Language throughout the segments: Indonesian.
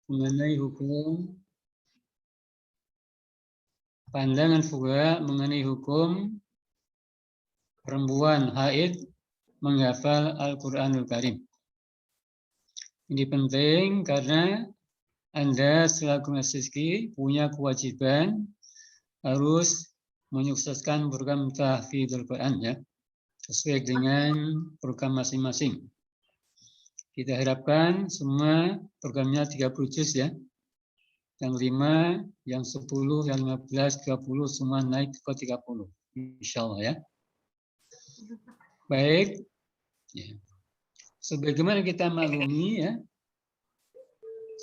mengenai hukum, pandangan fuqaha mengenai hukum perempuan haid menghafal Al-Quranul Karim. Ini penting karena Anda selaku mahasiswi punya kewajiban harus menyukseskan program tahfidzul Quran ya, sesuai dengan program masing-masing. Kita harapkan semua programnya 30 juz ya. Yang 5, yang 10, yang 15, 20 semua naik ke 30. Insyaallah ya. Baik. Ya. Sebagaimana kita maklumi ya,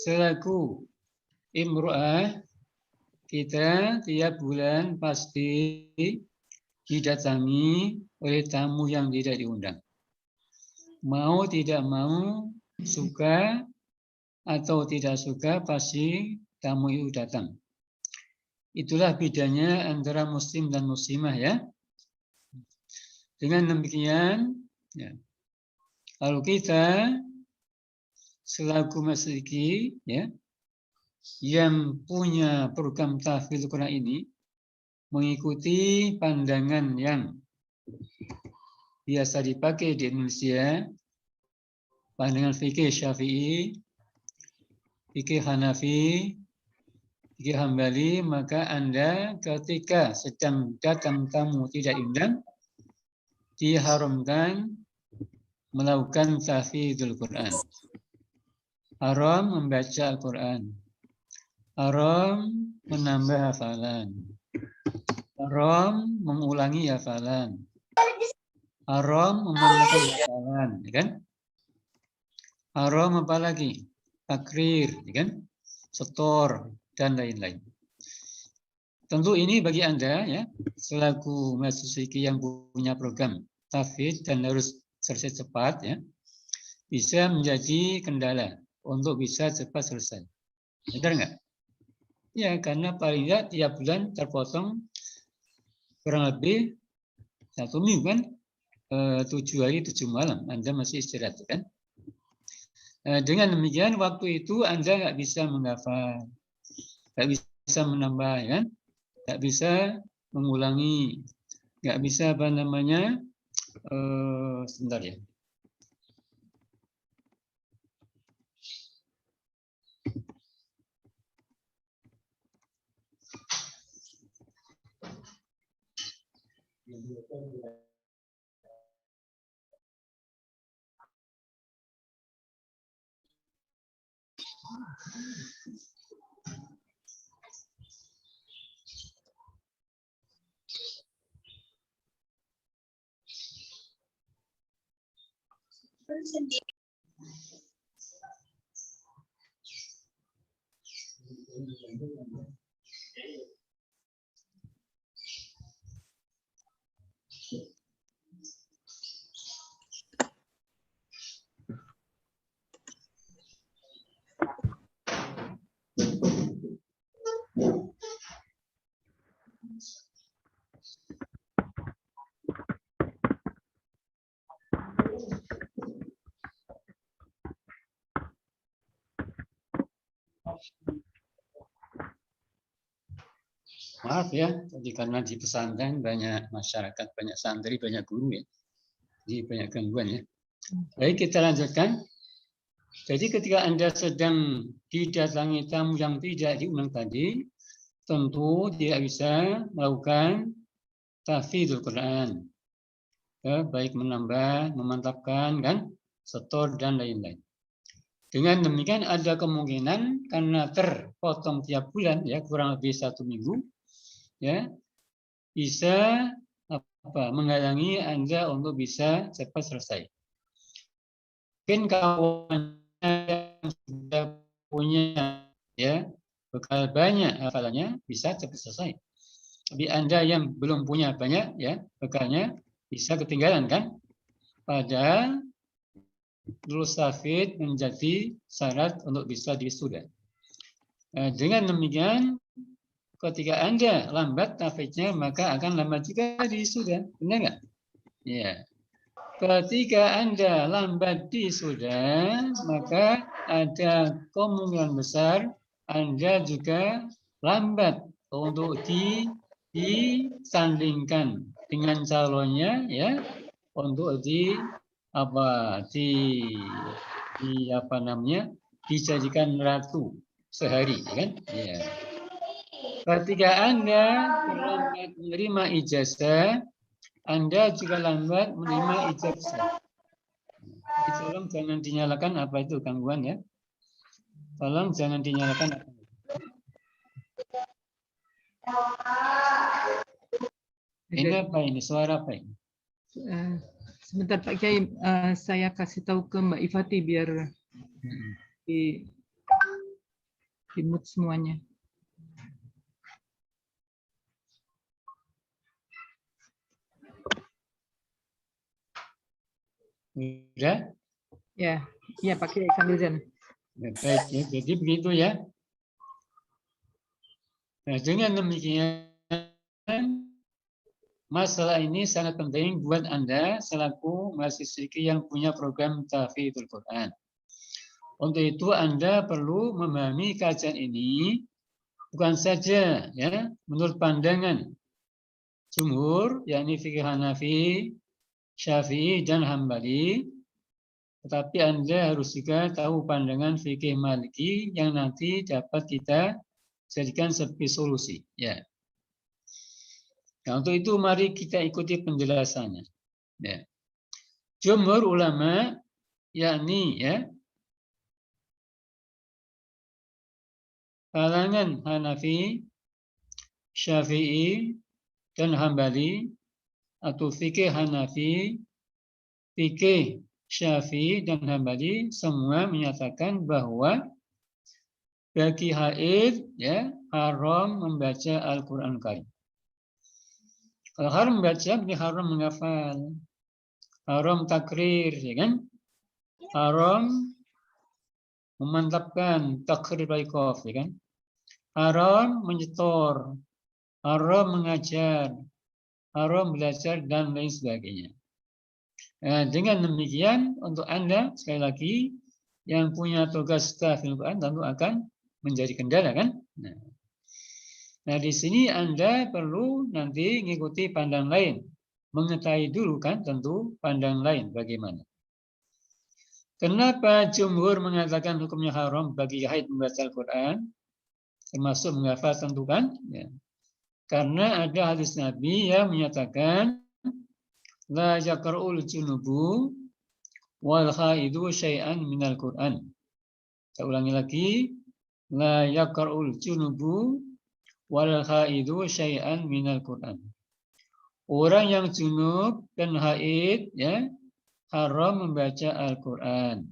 selaku imro'ah kita tiap bulan pasti didatangi oleh tamu yang tidak diundang. Mau tidak mau, suka atau tidak suka pasti tamu itu datang. Itulah bedanya antara muslim dan muslimah ya. Dengan demikian, ya, kalau kita selaku mahasiswi ya, yang punya program tahfidzul Quran ini mengikuti pandangan yang biasa dipakai di Indonesia, pandangan fikih Syafi'i, fikih Hanafi, fikih Hambali, maka Anda ketika sedang datang tamu tidak diundang, diharamkan melakukan tahfidzul Quran. Haram membaca Al-Quran. Haram menambah hafalan. Haram mengulangi hafalan. Haram memantapkan hafalan, ya kan? Haram apa lagi? Takrir, ya kan? Setor dan lain-lain. Tentu ini bagi Anda ya, selaku mahasiswi yang punya program tahfidz dan harus selesai cepat ya, bisa menjadi kendala untuk bisa cepat selesai. Benar nggak? Ya, karena paling nggak tiap bulan terpotong kurang lebih 1 minggu kan, 7 hari 7 malam Anda masih istirahat kan. Dengan demikian waktu itu Anda nggak bisa menghafal, nggak bisa menambah ya, nggak bisa mengulangi, nggak bisa apa namanya, sebentar ya. Maaf ya, jadi karena di pesantren banyak masyarakat, banyak santri, banyak guru ya, jadi banyak gangguan ya. Baik, kita lanjutkan. Jadi ketika Anda sedang didatangi tamu yang tidak diundang tadi, tentu tidak bisa melakukan tahfidzul Quran, ya, baik menambah, memantapkan, kan, setor dan lain-lain. Dengan demikian ada kemungkinan karena terpotong tiap bulan, ya kurang lebih 1 minggu, ya bisa menghalangi Anda untuk bisa cepat selesai. Mungkin kawan yang sudah punya ya bekal banyak hafalannya bisa cepat selesai. Tapi Anda yang belum punya banyak ya bekalnya bisa ketinggalan kan? Padahal lulus tahfidz menjadi syarat untuk bisa wisuda. Dengan demikian ketika Anda lambat tahfidznya maka akan lambat juga wisuda. Benar nggak? Ya. Ketika Anda lambat wisuda maka ada kemungkinan besar Anda juga lambat untuk disandingkan dengan calonnya, ya, untuk dijadikan ratu sehari, kan? Ya. Ketika Anda terlambat menerima ijazah, Anda juga lambat menerima ijazah. Tolong jangan dinyalakan apa itu gangguan, ya. Tolong jangan dinyalakan. Ini apa ini? Suara apa ini? Sebentar Pak Kiai, saya kasih tahu ke Mbak Ifati biar di mute semuanya. Sudah? Ya, iya Pak Kiai sambil jalan. Baik, ya. Jadi begitu, ya. Nah, dengan demikian masalah ini sangat penting buat Anda selaku mahasiswa yang punya program Tahfidzul Quran. Untuk itu Anda perlu memahami kajian ini bukan saja, ya, menurut pandangan jumhur, yakni fikih Hanafi, Syafi'i dan Hambali, tetapi Anda harus juga tahu pandangan fikih Maliki yang nanti dapat kita jadikan sebagai solusi, ya. Nah, untuk itu mari kita ikuti penjelasannya. Ya. Jumhur ulama, yakni, ya, kalangan Hanafi, Syafi'i, dan Hambali, atau fikih Hanafi, fikih Syafi'i, dan Hambali semua menyatakan bahwa bagi haid, ya, haram membaca Al-Quran Karim. Kalau haram membaca, ini haram menghafal, haram takrir, ya kan? Haram memantapkan takrir baikof, ya kan? Haram menyetor, haram mengajar, haram belajar, dan lain sebagainya. Nah, dengan demikian untuk Anda sekali lagi yang punya tugas tahfidzul Quran tentu akan menjadi kendala, kan? Nah, di sini Anda perlu nanti mengikuti pandang lain, mengetahui dulu, kan, tentu pandang lain bagaimana. Kenapa jumhur mengatakan hukumnya haram bagi haid membaca Al-Quran, termasuk menghafal, tentu, kan? Ya. Karena ada hadis Nabi yang menyatakan la yaqra'ul junubu wal haidu syai'an minal Quran. Saya ulangi lagi, la yaqra'ul junubu wal haidu syai'an minal Quran. Orang yang junub dan haid, ya, haram membaca Al-Quran.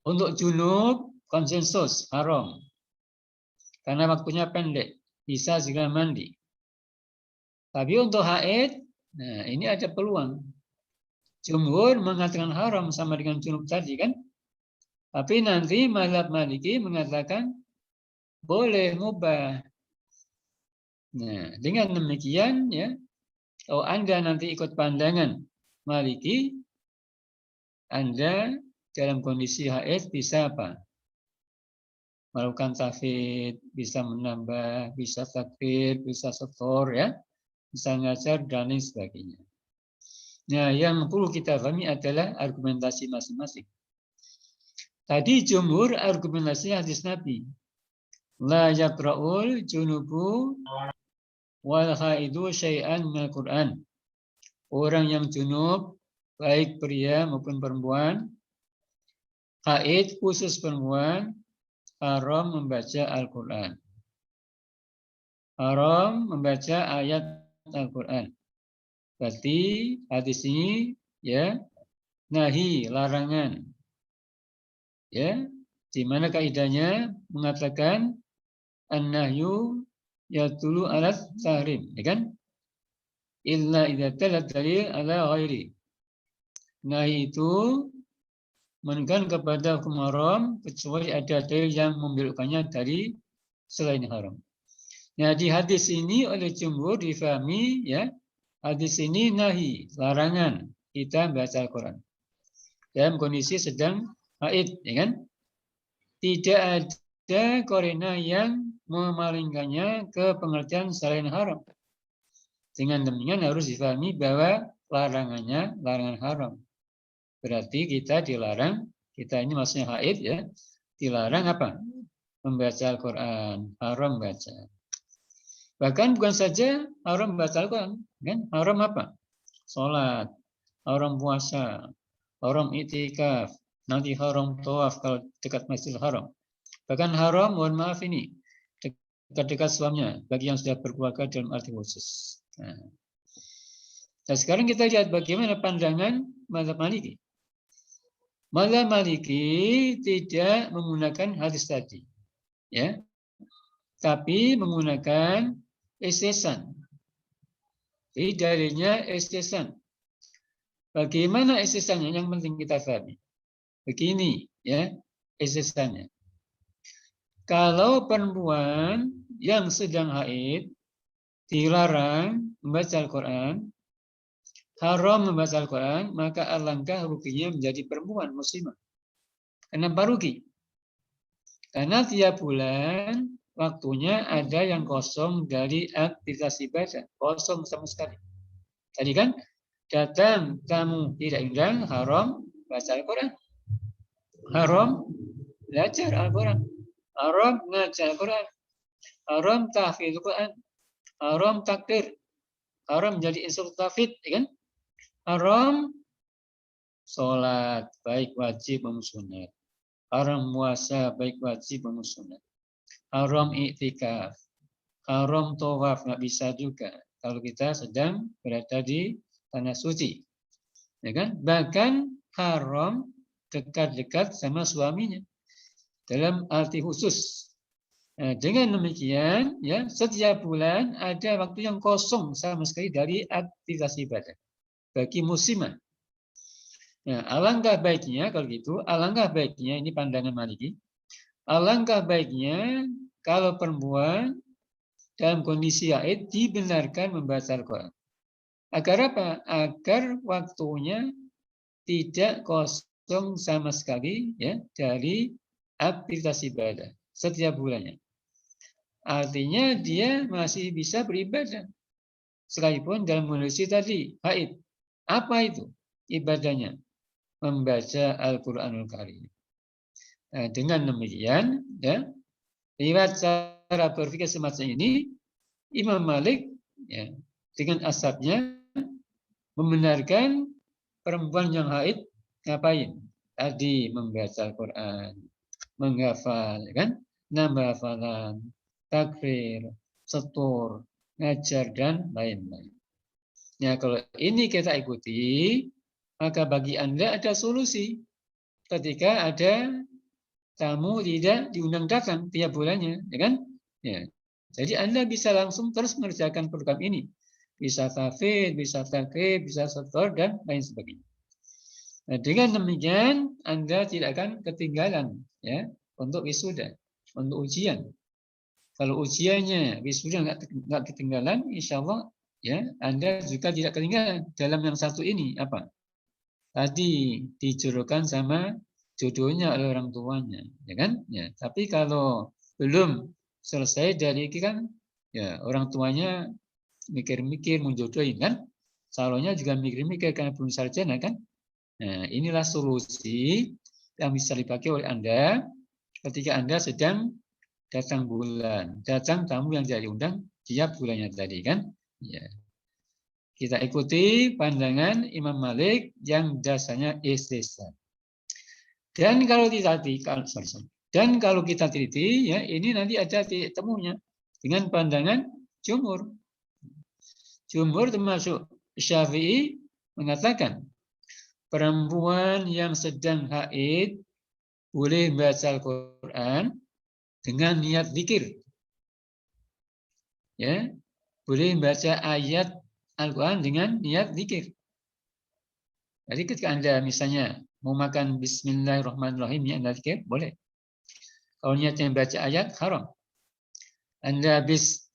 Untuk junub konsensus haram, karena waktunya pendek, bisa segera mandi. Tapi untuk haid, nah ini ada peluang. Jumhur mengatakan haram sama dengan junub tadi, kan? Tapi nanti mazhab Maliki mengatakan boleh, mubah. Nah, dengan demikian, ya, kalau Anda nanti ikut pandangan Maliki, Anda dalam kondisi haid bisa apa? Melakukan tahfidz, bisa menambah, bisa takbir, bisa setor, ya, bisa ngajar, dan lain sebagainya. Nah, yang perlu kita pahami adalah argumentasi masing-masing. Tadi jumhur argumentasi hadis Nabi. La yaqra'ul junubu wal haidu syai'an minal Qur'an. Orang yang junub, baik pria maupun perempuan, haid khusus perempuan, haram membaca Al-Quran. Haram membaca ayat Al-Quran. Berarti hadis ini, ya, nahi, larangan. Ya, di mana kaidahnya mengatakan an-nahyu yadullu ala tahrim, ya kan? Illa idza talat dalil ala ghairi. Nahi itu menunjukkan kepada hukum haram kecuali ada dalil yang membelokkannya dari selain haram. Nah, di hadis ini oleh jumhur difahami, ya, hadis ini nahi, larangan kita baca Al-Quran dalam kondisi sedang haid, ya kan? Tidak ada korina yang memalingkannya ke pengertian selain haram. Dengan demikian harus difahami bahwa larangannya larangan haram. Berarti kita dilarang, kita ini maksudnya haid ya, dilarang apa? Membaca Al-Quran, haram baca. Bahkan bukan saja haram baca Al-Quran, kan? Haram apa? Sholat, haram puasa, haram itikaf, nanti haram tawaf kalau dekat Masjidil Haram. Bahkan haram, mohon maaf ini, dekat-dekat suaminya, bagi yang sudah berkeluarga dalam arti khusus. Nah, sekarang kita lihat bagaimana pandangan mazhab Maliki. Mazhab Maliki tidak menggunakan hadis tadi, ya, tapi menggunakan istisan. Jadi dalilnya istisan. Bagaimana istisannya? Yang penting kita pahami. Begini, ya, istisannya. Kalau perempuan yang sedang haid dilarang membaca Al-Quran, haram membaca Al-Quran, maka alangkah ruginya menjadi perempuan muslimah. Kenapa rugi? Karena tiap bulan waktunya ada yang kosong dari aktivitas ibadah, kosong sama sekali. Tadi kan datang tamu tidak undang, haram baca Al-Quran, haram belajar Al-Quran, haram ngajar Al-Quran, haram tahfidz Al-Quran, haram takdir, haram jadi instruktur tahfidz, kan? Haram sholat baik wajib maupun sunat, haram puasa baik wajib maupun sunat, haram iktikaf, haram tawaf nggak bisa juga kalau kita sedang berada di tanah suci, ya kan? Bahkan haram dekat-dekat sama suaminya dalam arti khusus. Nah, dengan demikian, ya, setiap bulan ada waktu yang kosong sama sekali dari aktivitas ibadah bagi muslimah. Nah, alangkah baiknya kalau gitu, alangkah baiknya ini pandangan Maliki. Alangkah baiknya kalau perempuan dalam kondisi haid dibenarkan membaca Al-Quran. Agar apa? Agar waktunya tidak kosong sama sekali, ya, dari aktivitas ibadah setiap bulannya. Artinya dia masih bisa beribadah sekalipun dalam kondisi tadi haid. Apa itu ibadahnya? Membaca Al-Quranul Karim. Nah, dengan demikian, ya, lewat cara berpikir semacam ini, Imam Malik, ya, dengan asabnya membenarkan perempuan yang haid ngapain? Tadi membaca Al-Quran, menghafal, kan? Nambah hafalan, takrir, setur, ngajar, dan lain-lain. Ya, kalau ini kita ikuti, maka bagi Anda ada solusi ketika ada tamu tidak diundang datang tiap bulannya, ya kan? Ya. Jadi Anda bisa langsung terus mengerjakan program ini. Bisa tahfidz, bisa takrib, bisa setor, dan lain sebagainya. Nah, dengan demikian Anda tidak akan ketinggalan, ya, untuk wisuda, untuk ujian. Kalau ujiannya wisuda nggak ketinggalan, insya Allah, ya, Anda juga tidak ketinggalan dalam yang satu ini apa? Tadi dijodohkan sama jodohnya oleh orang tuanya, ya kan? Ya, tapi kalau belum selesai dari ini kan, ya, orang tuanya mikir-mikir menjodohin kan? Calonnya juga mikir-mikir karena belum sarjana kan? Nah, inilah solusi yang bisa dipakai oleh Anda ketika Anda sedang datang bulan, datang tamu yang jadi undang tiap bulannya tadi kan? Ya. Kita ikuti pandangan Imam Malik yang dasarnya istisna. Dan kalau kita dan kalau kita teliti, ya, ini nanti ada titik temunya dengan pandangan jumhur. Jumhur termasuk Syafi'i mengatakan perempuan yang sedang haid boleh baca Al-Quran dengan niat zikir. Ya, boleh baca ayat Al-Quran dengan niat zikir. Jadi ketika Anda misalnya mau makan Bismillahirrahmanirrahim, niat zikir, boleh. Kalau niatnya baca ayat, haram. Anda habis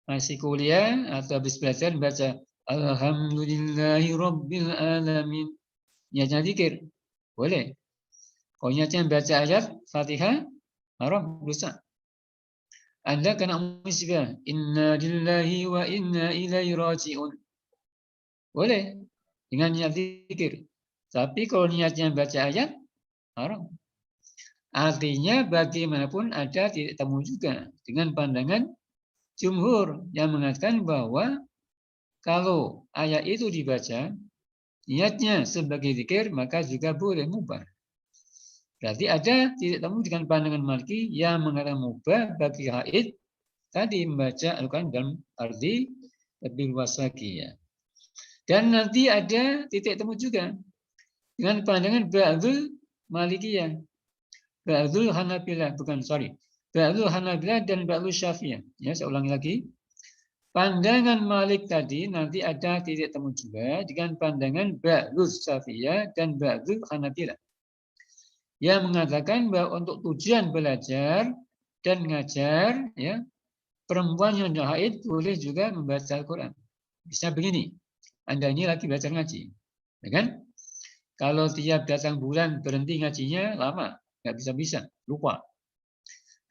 masih kuliah atau habis belajar baca Alhamdulillahirabbil alamin, niatnya zikir, boleh. Niatnya baca ayat Fatihah haram, dosa. Anda kena musibah. Inna lillahi wa inna ilaihi raji'un. Boleh dengan niat zikir. Tapi kalau niatnya baca ayat haram. Artinya bagaimanapun ada titik temu juga dengan pandangan jumhur yang mengatakan bahwa kalau ayat itu dibaca, niatnya sebagai zikir, maka juga boleh mubah. Berarti ada titik temu dengan pandangan Maliki yang mengatakan mubah bagi haid tadi membaca Al-Quran dalam arti lebih luas lagi ya. Dan nanti ada titik temu juga dengan pandangan ba'dul Malikiyah, ba'dul Hanabilah, ba'dul Hanabilah dan ba'dul Syafi'iyah. Ya, saya ulangi lagi. Pandangan Malik tadi nanti ada titik temu juga dengan pandangan ba'dul Syafi'iyah dan ba'dul Hanabilah, yang mengatakan bahwa untuk tujuan belajar dan ngajar, ya, perempuan yang haid boleh juga membaca Al-Quran. Bisa begini, Anda ini lagi belajar ngaji, ya kan? Kalau tiap datang bulan berhenti ngajinya lama, nggak bisa, lupa.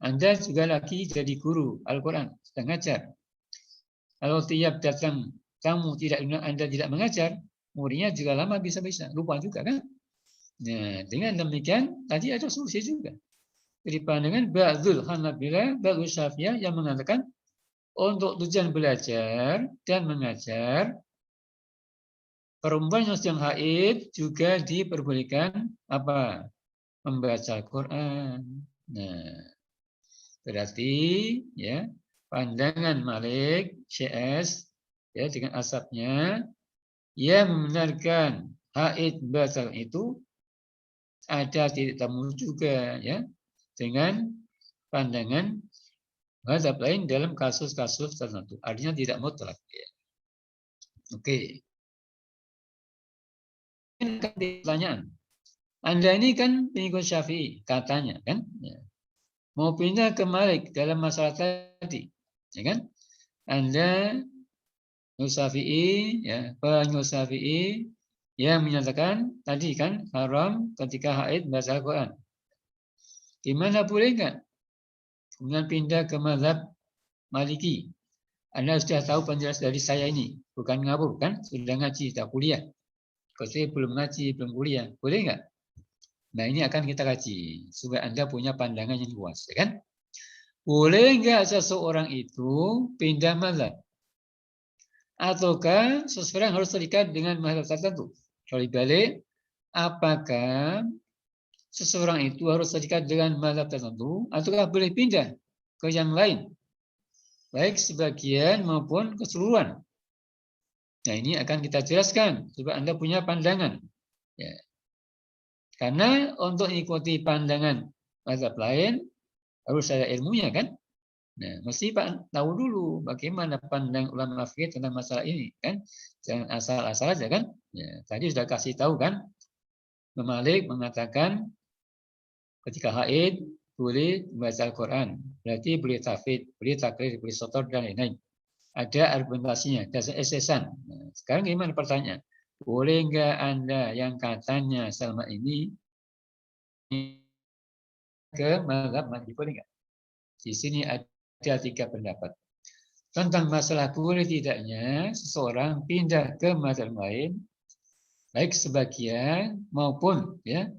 Anda juga lagi jadi guru Al-Quran, sedang ngajar. Kalau tiap datang tamu Anda tidak mengajar, muridnya juga lama bisa, lupa juga kan? Nah, dengan demikian tadi ada solusi juga. Jadi pandangan ba'dul Hanabilah, ba'dul Syafi'iyah yang mengatakan untuk tujuan belajar dan mengajar, perempuan yang sedang haid juga diperbolehkan apa? Membaca Al-Quran. Nah, berarti ya pandangan Malik CS ya dengan asapnya yang membenarkan haid batal itu ada titik temu juga ya dengan pandangan mazhab lain dalam kasus-kasus tertentu. Artinya tidak mutlak. Ya. Oke. Pertanyaan. Anda ini kan pengikut Syafi'i, katanya kan? Ya. Mau pindah ke Malik dalam masalah tadi, ya kan? Anda Syafi'i, ya, pengikut Syafi'i yang menyatakan tadi kan haram ketika haid baca Al-Quran. Gimana boleh enggak? Kemudian pindah ke mazhab Maliki. Anda sudah tahu penjelasan dari saya ini, bukan ngabur kan? Sudah ngaji, sudah kuliah. Kalau saya belum ngaji, belum kuliah, boleh enggak? Nah ini akan kita kaji supaya Anda punya pandangan yang luas, ya kan? Boleh enggak seseorang itu pindah mazhab? Ataukah seseorang harus terikat dengan mazhab tertentu? Kalau dibalik, apakah seseorang itu harus terikat dengan mazhab tertentu ataukah boleh pindah ke yang lain, baik sebagian maupun keseluruhan? Nah ini akan kita jelaskan supaya Anda punya pandangan. Ya. Karena untuk mengikuti pandangan mazhab lain harus ada ilmunya kan. Nah mesti Pak tahu dulu bagaimana pandang ulama fikih tentang masalah ini kan. Jangan asal-asal aja kan. Ya, tadi sudah kasih tahu kan. Malik mengatakan ketika haid boleh membaca Al-Quran, berarti boleh tafid, boleh takrir, boleh sotor dan lain-lain. Ada argumentasinya, ada esesan. Nah, sekarang gimana pertanyaan? Boleh nggak Anda yang katanya selama ini ke mazhab Maliki, boleh nggak? Di sini ada 3 pendapat tentang masalah boleh tidaknya seseorang pindah ke mazhab lain, baik sebagian maupun ya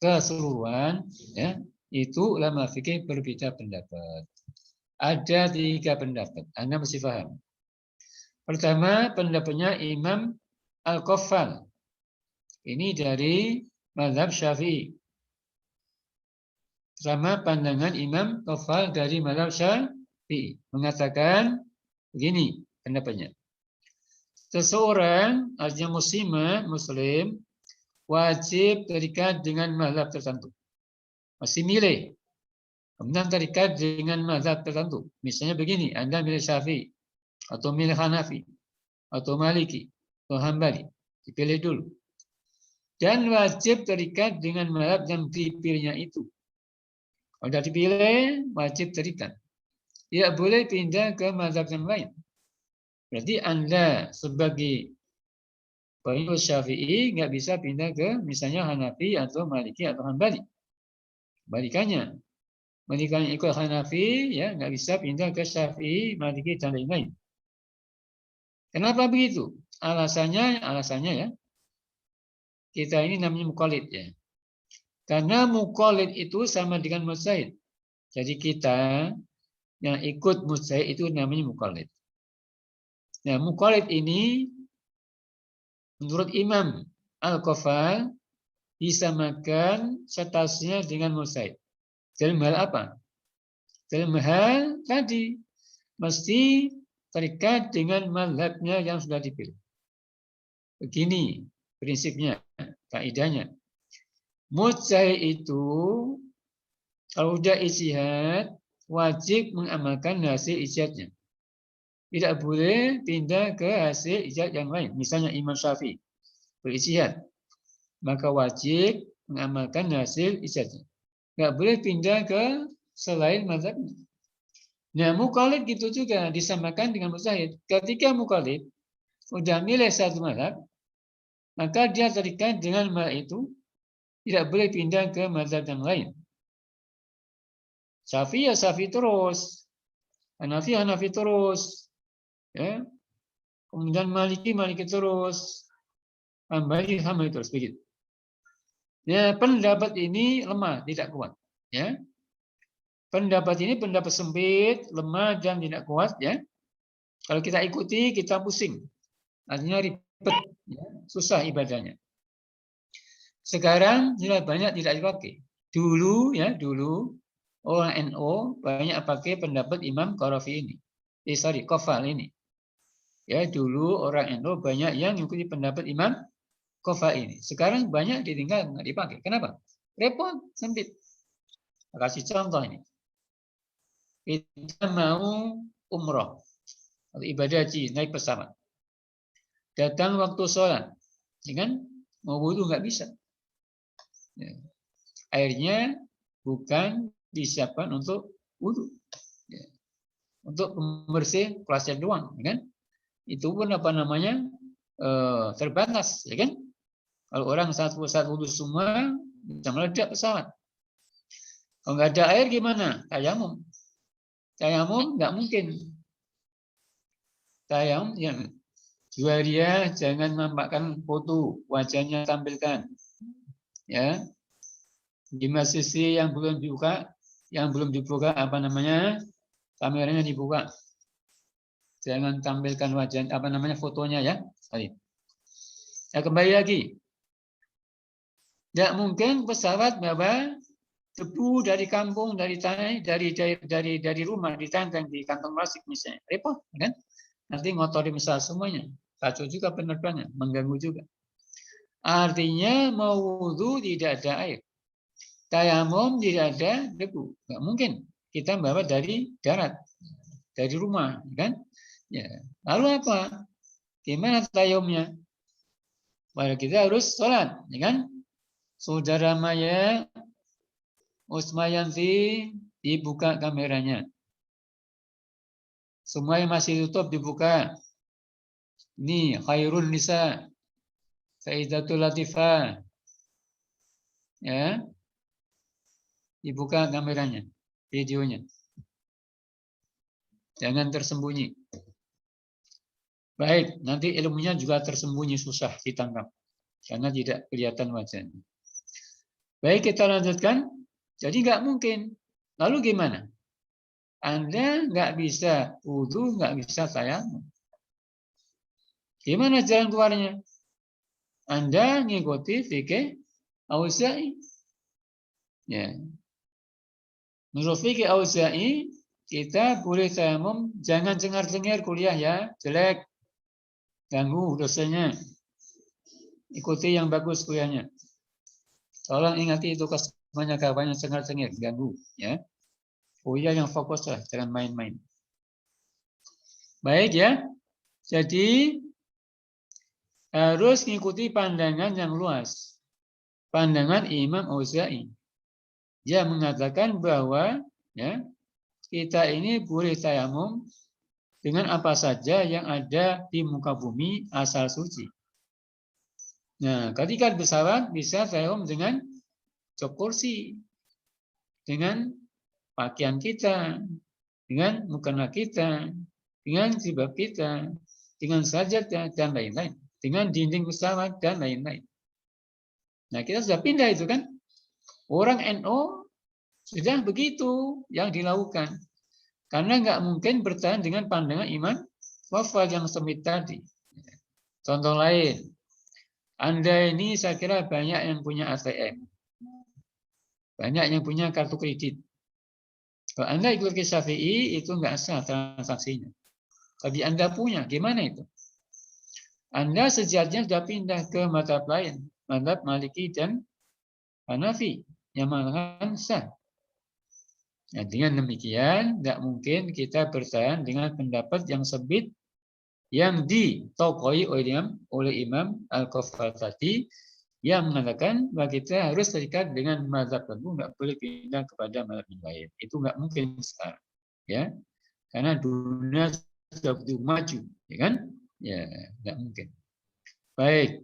keseluruhan, ya itu ulama fikih berbeda pendapat. Ada 3 pendapat. Anda mesti paham. Pertama, pendapatnya Imam Al-Qaffal. Ini dari mazhab Syafi'i. Sama pandangan Imam Qaffal dari mazhab Syafi'i. Mengatakan begini pendapatnya. Seseorang, artinya muslim, wajib terikat dengan mazhab tertentu. Masih milih. Kemudian terikat dengan mazhab tertentu. Misalnya begini, Anda milih Syafi'i, atau milih Hanafi, atau Maliki, atau Hambali. Dipilih dulu. Dan wajib terikat dengan mazhab yang dipilihnya itu. Kalau sudah dipilih, wajib terikat. Tidak boleh pindah ke mazhab yang lain. Berarti Anda sebagai pengikut Syafi'i nggak bisa pindah ke misalnya Hanafi atau Maliki atau Hambali. balikannya. Balikannya ikut Hanafi, ya nggak bisa pindah ke Syafi'i, Maliki dan lain-lain. Kenapa begitu? Alasannya ya, kita ini namanya muqallid ya. Karena muqallid itu sama dengan mujtahid. Jadi kita yang ikut mujtahid itu namanya muqallid. Nah, muqallid ini menurut Imam Al-Qafal disamakan statusnya dengan mujtahid. Dalam hal apa? Dalam hal tadi mesti terikat dengan mazhabnya yang sudah dipilih. Begini prinsipnya, kaidahnya. Mujtahid itu kalau sudah ijtihad wajib mengamalkan hasil ijtihadnya. Tidak boleh pindah ke hasil ijtihad yang lain. Misalnya Imam Syafi'i berijtihad, maka wajib mengamalkan hasil ijtihadnya. Nggak boleh pindah ke selain mazhabnya. Nah, muqallid gitu juga disamakan dengan mujtahid. Ketika muqallid sudah milih satu mazhab, maka dia terikat dengan mazhab itu, tidak boleh pindah ke mazhab yang lain. Syafi'i ya Syafi'i terus, Hanafi terus, ya. Kemudian Maliki terus, Hambali terus begitu. Ya, pendapat ini lemah, tidak kuat, ya. Pendapat ini pendapat sempit, lemah dan tidak kuat, ya. Kalau kita ikuti, kita pusing. Artinya ribet, ya. Susah ibadahnya. Sekarang sudah banyak tidak dipakai. Dulu orang NU banyak pakai pendapat Imam Qarafi ini. Qafal ini. Ya, dulu orang NU banyak yang mengikuti pendapat Imam Qafal ini. Sekarang banyak ditinggal, nggak dipakai. Kenapa? Repot, sempit. Kasih contoh ini. Kita mau umroh atau ibadah haji, naik pesawat. Datang waktu sholat, dengan mau wudhu nggak bisa. Ya. Airnya bukan disiapkan untuk wudhu, ya. Untuk pembersih kloset doang, kan? Itu pun terbatas, ya kan? Kalau orang saat wudhu semua bisa meledak pesawat. Kalau nggak ada air gimana? Tayamum nggak mungkin. Tayamum yang juaria jangan nampakkan foto, wajahnya tampilkan. Ya. Di sisi yang belum dibuka, kameranya dibuka. Jangan tampilkan wajah fotonya ya. Ya, kembali lagi. Tidak mungkin pesawat bawa debu dari kampung, dari tanah, dari rumah, ditantang di kantong plastik misalnya. Repot, kan? Nanti ngotori mesra semuanya. Kacau juga penerbangan, mengganggu juga. Artinya mau wudhu tidak ada air. Tayamum tidak ada debu. Nggak mungkin. Kita bawa dari darat, dari rumah, kan? Ya. Lalu apa? Gimana tayamumnya? Bahwa kita harus sholat, ya kan? Saudara Maya Usmayanti dibuka kameranya. Semua yang masih tutup dibuka. Ini Khairul Nisa, Sayyidatul Latifah. Ya. Dibuka kameranya, videonya. Jangan tersembunyi. Baik, nanti ilmunya juga tersembunyi, susah ditangkap. Karena tidak kelihatan wajahnya. Baik, kita lanjutkan. Jadi nggak mungkin. Lalu gimana? Anda nggak bisa wudhu, nggak bisa tayamum. Gimana jalan keluarnya? Anda ngikuti fikih Auza'i. Ya. Menurut fikih Auza'i, kita boleh tayamum, jangan cengar-cengir kuliah ya, jelek, ganggu dosanya. Ikuti yang bagus kuliahnya. Tolong ingati itu kesemuanya kawannya cengar-cengir, ganggu, ya. Kuliah yang fokus lah, jangan main-main. Baik ya. Jadi harus mengikuti pandangan yang luas. Pandangan Imam Auza'i. Dia mengatakan bahwa ya, kita ini boleh tayamum dengan apa saja yang ada di muka bumi asal suci. Nah, ketika pesawat bisa tayamum dengan jok kursi. dengan pakaian kita, dengan mukena kita, dengan jilbab kita, dengan sajadah dan lain-lain, dengan dinding pesawat dan lain-lain. Nah, kita sudah pindah itu kan. Orang NO sudah begitu yang dilakukan. Karena nggak mungkin bertahan dengan pandangan iman wafat yang sempit tadi. Contoh lain, Anda ini saya kira banyak yang punya ATM. Banyak yang punya kartu kredit. Kalau Anda ikut ke Syafi'i, itu nggak sah transaksinya. Tapi Anda punya, gimana itu? Anda sejatinya sudah pindah ke mazhab lain, mazhab Maliki dan Hanafi, yang mengatakan sah. Nah, dengan demikian, tidak mungkin kita bertahan dengan pendapat yang sempit yang ditokoi oleh Imam Al-Qaffal tadi, yang mengatakan bahwa kita harus terikat dengan mazhab tertentu, nggak boleh pindah kepada mazhab yang lain. Itu nggak mungkin sekarang, ya, karena dunia sudah begitu maju, ya kan? Ya, nggak mungkin. Baik,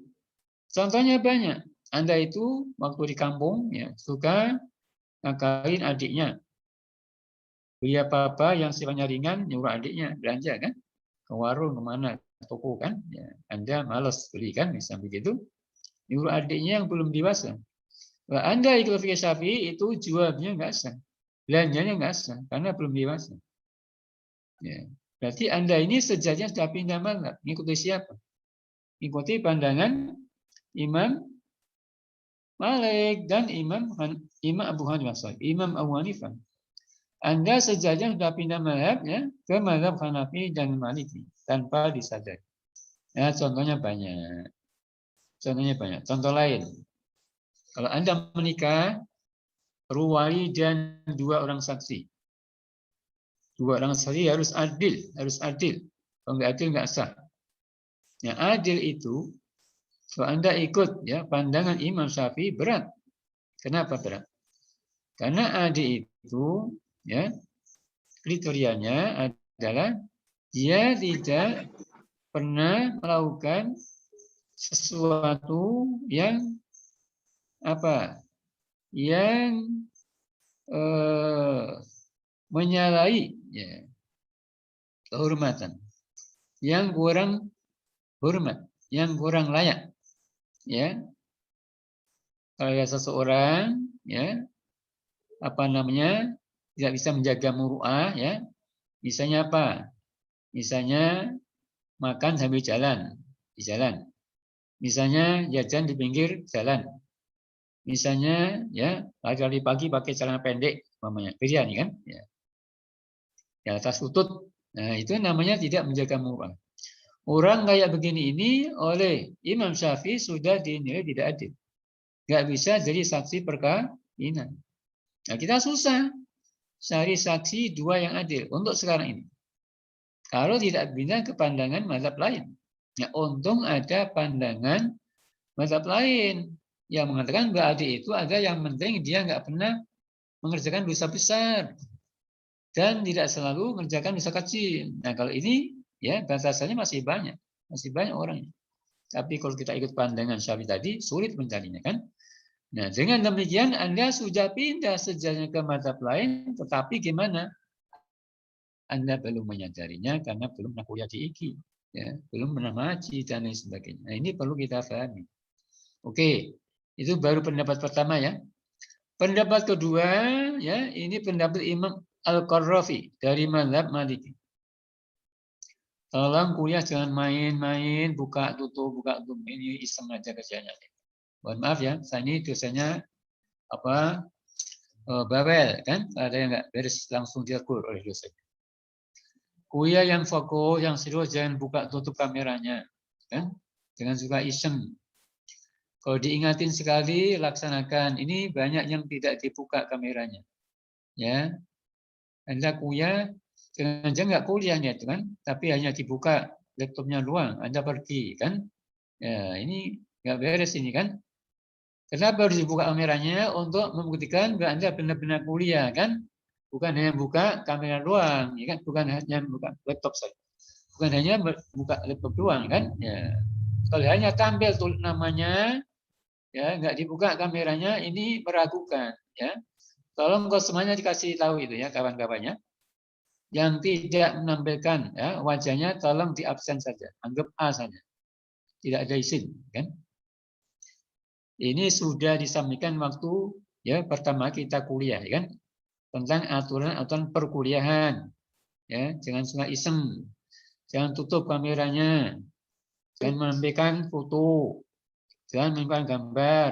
contohnya banyak. Anda itu waktu di kampung, ya, suka ngakalin adiknya. Beli apa-apa yang sifatnya ringan, nyuruh adiknya belanja kan, ke warung, kemana, toko kan, ya, Anda malas beli kan, misalnya begitu, nyuruh adiknya yang belum dewasa. Nah, Anda ikut fikih Syafi'i itu jualnya nggak sah, belanjanya nggak sah karena belum dewasa. Ya. Berarti Anda ini sejatinya sudah pindah mazhab. Mengikuti siapa? Mengikuti pandangan Imam Malik dan Imam Abu Hanifah. Imam Abu Hanifah. Anda sejatinya sudah pindah mazhab, ya, ke mazhab Hanafi dan Maliki tanpa disadari. Ya, contohnya banyak. Contoh lain. Kalau Anda menikah, perlu wali dan 2 orang saksi. 2 orang saksi harus adil. Kalau nggak adil nggak sah. Yang adil itu, kalau Anda ikut, ya, pandangan Imam Syafi'i berat. Kenapa berat? Karena adil itu, ya, kriterianya adalah dia tidak pernah melakukan sesuatu yang menyalahi, ya, kehormatan, yang kurang hormat, yang kurang layak, ya. Kalau ada seseorang, ya, tidak bisa menjaga muru'ah, ya, misalnya apa? Misalnya makan sambil jalan di jalan, misalnya jajan di pinggir jalan, misalnya, ya, lari pagi pakai celana pendek, namanya pilihan kan, ya, di atas lutut. Nah, itu namanya tidak menjaga muru'ah. Orang kayak begini ini oleh Imam Syafi'i sudah dinilai tidak adil. Nggak bisa jadi saksi perkawinan. Nah, kita susah cari saksi 2 yang adil untuk sekarang ini. Kalau tidak pindah ke pandangan mazhab lain. Ya, untung ada pandangan mazhab lain yang mengatakan bahwa adil itu ada yang penting dia nggak pernah mengerjakan dosa besar dan tidak selalu mengerjakan dosa kecil. Nah, kalau ini, ya, batasannya masih banyak orangnya. Tapi kalau kita ikut pandangan Syafi'i tadi, sulit mencarinya kan. Nah, dengan demikian Anda sudah pindah sejatinya ke mazhab lain, tetapi gimana? Anda belum menyadarinya karena belum pernah kuliah di IKI, ya, belum pernah ngaji dan lain sebagainya. Nah, ini perlu kita pahami. Oke, itu baru pendapat pertama, ya. Pendapat kedua, ya, ini pendapat Imam Al-Qarrafi dari mazhab Maliki. Tolong kuliah jangan main-main, buka tutup, ini iseng aja kerjanya. Mohon maaf, ya, saya ini dosanya bawel kan, ada yang nggak beres langsung ditegur oleh dosen. Kuliah yang fokus, yang serius, jangan buka tutup kameranya, kan? Jangan suka iseng. Kalau diingatin sekali, laksanakan. Ini banyak yang tidak dibuka kameranya, ya. Anda kuliah, jangan nggak kuliah nih, kan? Tapi hanya dibuka laptopnya doang, Anda pergi, kan? Ya, ini nggak beres ini, kan? Kenapa harus dibuka kameranya? Untuk membuktikan bahwa Anda benar-benar kuliah, kan? Bukan hanya buka kamera doang, ya kan? Bukan hanya buka laptop saja. Bukan hanya buka laptop doang, kan? Ya. Kalau hanya tampil namanya, ya, nggak dibuka kameranya, ini meragukan, ya. Tolong kau semuanya dikasih tahu itu ya kawan-kawannya. Yang tidak menampilkan ya, wajahnya tolong diabsen saja, anggap A saja. Tidak ada izin, kan? Ini sudah disampaikan waktu ya pertama kita kuliah, ya kan? Tentang aturan-aturan perkuliahan. Ya, jangan suka iseng. Jangan tutup kameranya. Jangan menampilkan foto. Jangan menampilkan gambar.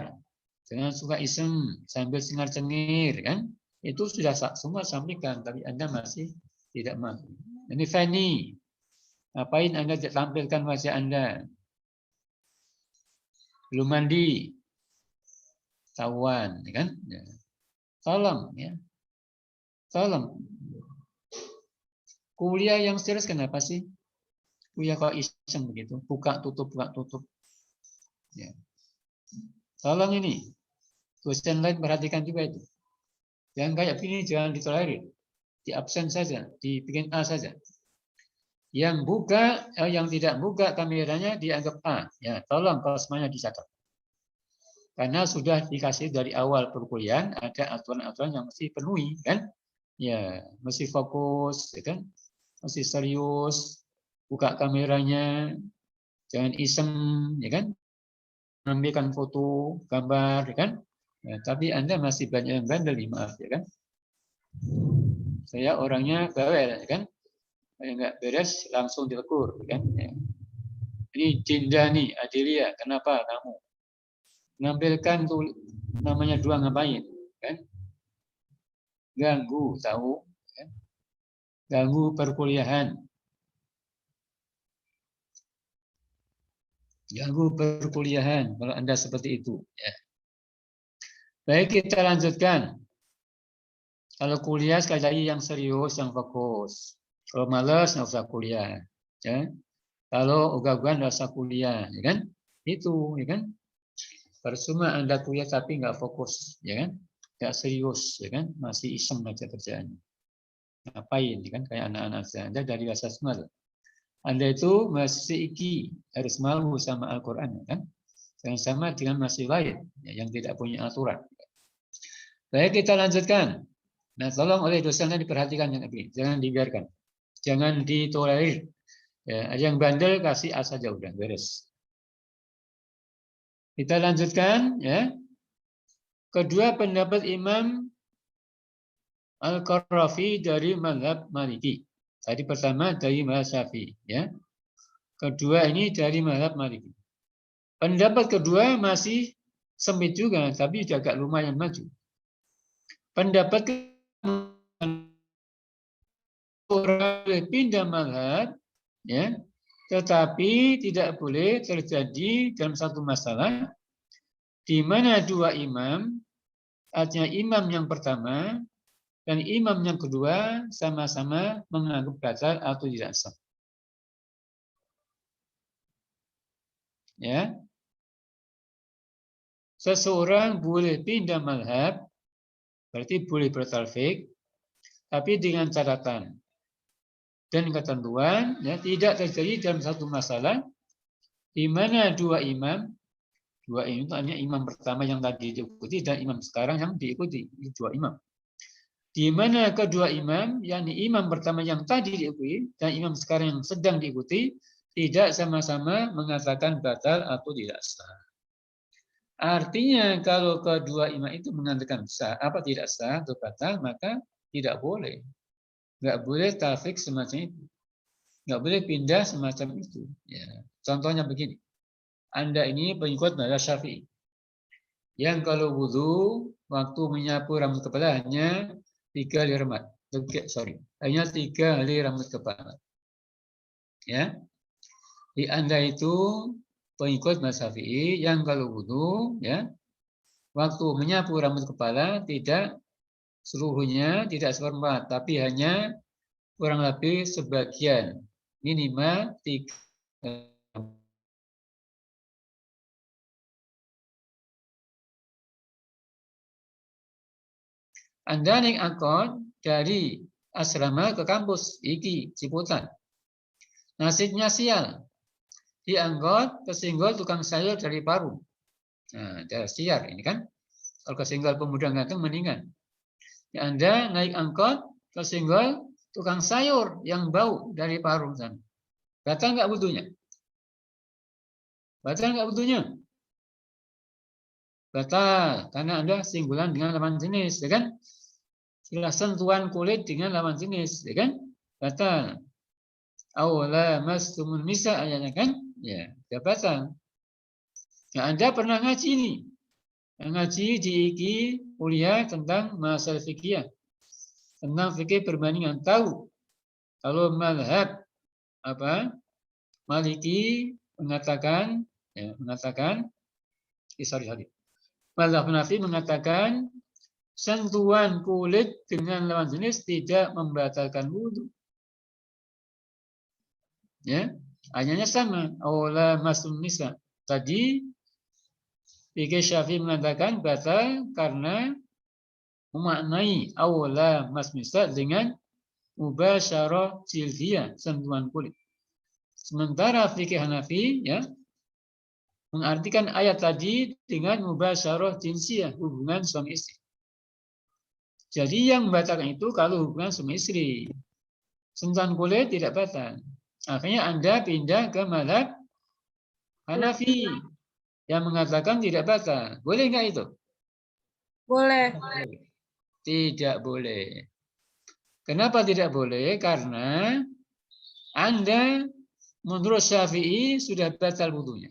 Jangan suka iseng sambil cengar-cengir, kan? Itu sudah semua sampaikan, tapi Anda masih tidak mau. Ini Fanny. Ngapain Anda tampilkan wajah Anda? Belum mandi. Tahuan, kan? Ya. Tolong, ya. Tolong. Kuliah yang serius kenapa sih? Kuliah kok iseng begitu, buka tutup. Ya. Tolong ini, dosen lain perhatikan juga itu. Yang kayak gini jangan ditolerir, di absen saja, dibikin A saja. Yang buka, yang tidak buka kameranya dianggap A. Ya, tolong kalau semuanya dicatat. Karena sudah dikasih dari awal perkuliahan ada aturan-aturan yang mesti penuhi, kan? Ya, mesti fokus, ya kan? Mesti serius, buka kameranya, jangan iseng, ya kan? Mengambilkan foto, gambar, ya kan? Ya, tapi Anda masih banyak yang bandel, maaf, ya kan? Saya orangnya bawel, ya kan? Kalau nggak beres langsung ditegur, ya kan? Ya. Ini Dinda nih, Adelia, kenapa kamu menampilkan tuh namanya dua ngapain, kan? Ganggu, tahu? Kan? Ganggu perkuliahan. Ganggu perkuliahan kalau Anda seperti itu. Ya. Baik, kita lanjutkan. Kalau kuliah sekali lagi yang serius, yang fokus. Kalau malas nggak usah kuliah. Ya. Kalau ogah-ogahan nggak usah kuliah, ya kan? Itu, ya kan? Percuma Anda kuliah tapi nggak fokus, ya kan? Nggak serius, ya kan? Masih iseng aja kerjaannya. Ngapain, ya kan? Kayak anak-anak saya. Anda dari rasa semua. Anda itu masih iki, harus malu sama Al-Quran, ya kan? Jangan sama dengan masih lain ya, yang tidak punya aturan. Baik, kita lanjutkan. Nah, tolong oleh dosennya diperhatikan yang ini, jangan dibiarkan, jangan ditolerir. Ya, yang bandel kasih A saja udah beres. Kita lanjutkan ya. Kedua pendapat Imam Al-Qarrafi dari mazhab Maliki. Tadi pertama dari mazhab Syafi'i ya. Kedua ini dari mazhab Maliki. Pendapat kedua masih sempit juga, tapi agak lumayan maju. Pendapat orang pindah mazhab, ya, tetapi tidak boleh terjadi dalam satu masalah di mana dua imam, artinya imam yang pertama dan imam yang kedua sama-sama menganggap batal atau tidak sah. Ya, seseorang boleh pindah mazhab, berarti boleh bertalfik, tapi dengan catatan dan ketentuan ya, tidak terjadi dalam satu masalah di mana dua imam itu hanya imam pertama yang tadi diikuti dan imam sekarang yang diikuti, dua imam. Di mana kedua imam, yakni imam pertama yang tadi diikuti dan imam sekarang yang sedang diikuti, tidak sama-sama mengatakan batal atau tidak sah. Artinya kalau kedua imam itu mengatakan sah, apa tidak sah atau batal, maka tidak boleh. Nggak boleh tafik semacam itu. Nggak boleh pindah semacam itu. Ya. Contohnya begini. Anda ini pengikut mazhab Syafi'i. Yang kalau wudhu, waktu menyapu rambut kepala hanya 3 kali rambut. Hanya 3 kali rambut kepala. Ya. Di Anda itu pengikut mazhab Syafi'i yang kalau wudhu, ya, waktu menyapu rambut kepala tidak seluruhnya, tidak seperempat, tapi hanya kurang lebih sebagian, minimal 3. Anda naik angkot dari asrama ke kampus iki Ciputat. Nasibnya sial. Di angkot kesenggol tukang sayur dari Parung. Nah, ada siar ini kan. Kalau kesenggol pemuda ganteng mendingan. Ya, Anda naik angkot kesenggol tukang sayur yang bau dari parung sana. Batal nggak wudunya? Batal nggak wudunya? Batal, karena Anda singgulan dengan lawan jenis, ya kan? Setelah sentuhan kulit dengan lawan jenis, ya kan? Batal. Awala mastumun nisa ayatnya kan? Ya, batal. Nah, Anda pernah ngaji ini? Ngaji di IKI kuliah tentang masalah fikih, tentang fikih perbandingan. Tahu kalau mazhab apa? Maliki mengatakan, sorry. Mazhab Hanafi mengatakan sentuhan kulit dengan lawan jenis tidak membatalkan wudu. Ya, hanya sama. Awla masun nisa. Tadi fikih Syafi'i mengatakan batal karena memaknai awla masun nisa dengan mubasyarah jildiyah, sentuhan kulit. Sementara fikih Hanafi ya mengartikan ayat tadi dengan mubasyarah jinsiyah, hubungan suami istri. Jadi yang membatalkan itu kalau hubungan suami istri. Sentuhan kulit tidak batal. Akhirnya Anda pindah ke mazhab Hanafi yang mengatakan tidak batal. Boleh nggak itu? Boleh. Tidak boleh. Kenapa tidak boleh? Karena Anda menurut Syafi'i sudah batal wudunya.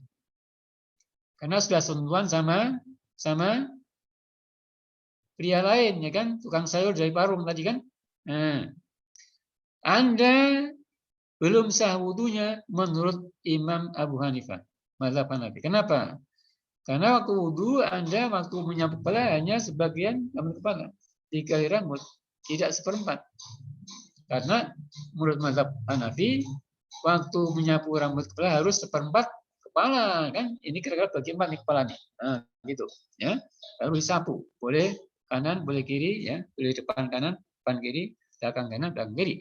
Karena sudah sentuhan sama pria lain, ya kan? Tukang sayur dari parung tadi kan? Nah, Anda belum sah wudunya menurut Imam Abu Hanifah, mazhab Hanafi. Kenapa? Karena waktu wudu Anda waktu menyapu kepala hanya sebagian rambut kepala, 3 rambut, tidak seperempat. Karena menurut mazhab Hanafi, waktu menyapu rambut kepala harus seperempat kepala, kan? Ini kira-kira bagian mana kepala nih? Nah, gitu, ya. Lalu disapu, boleh kanan, boleh kiri, ya, boleh depan kanan, depan kiri, belakang kanan, belakang kiri.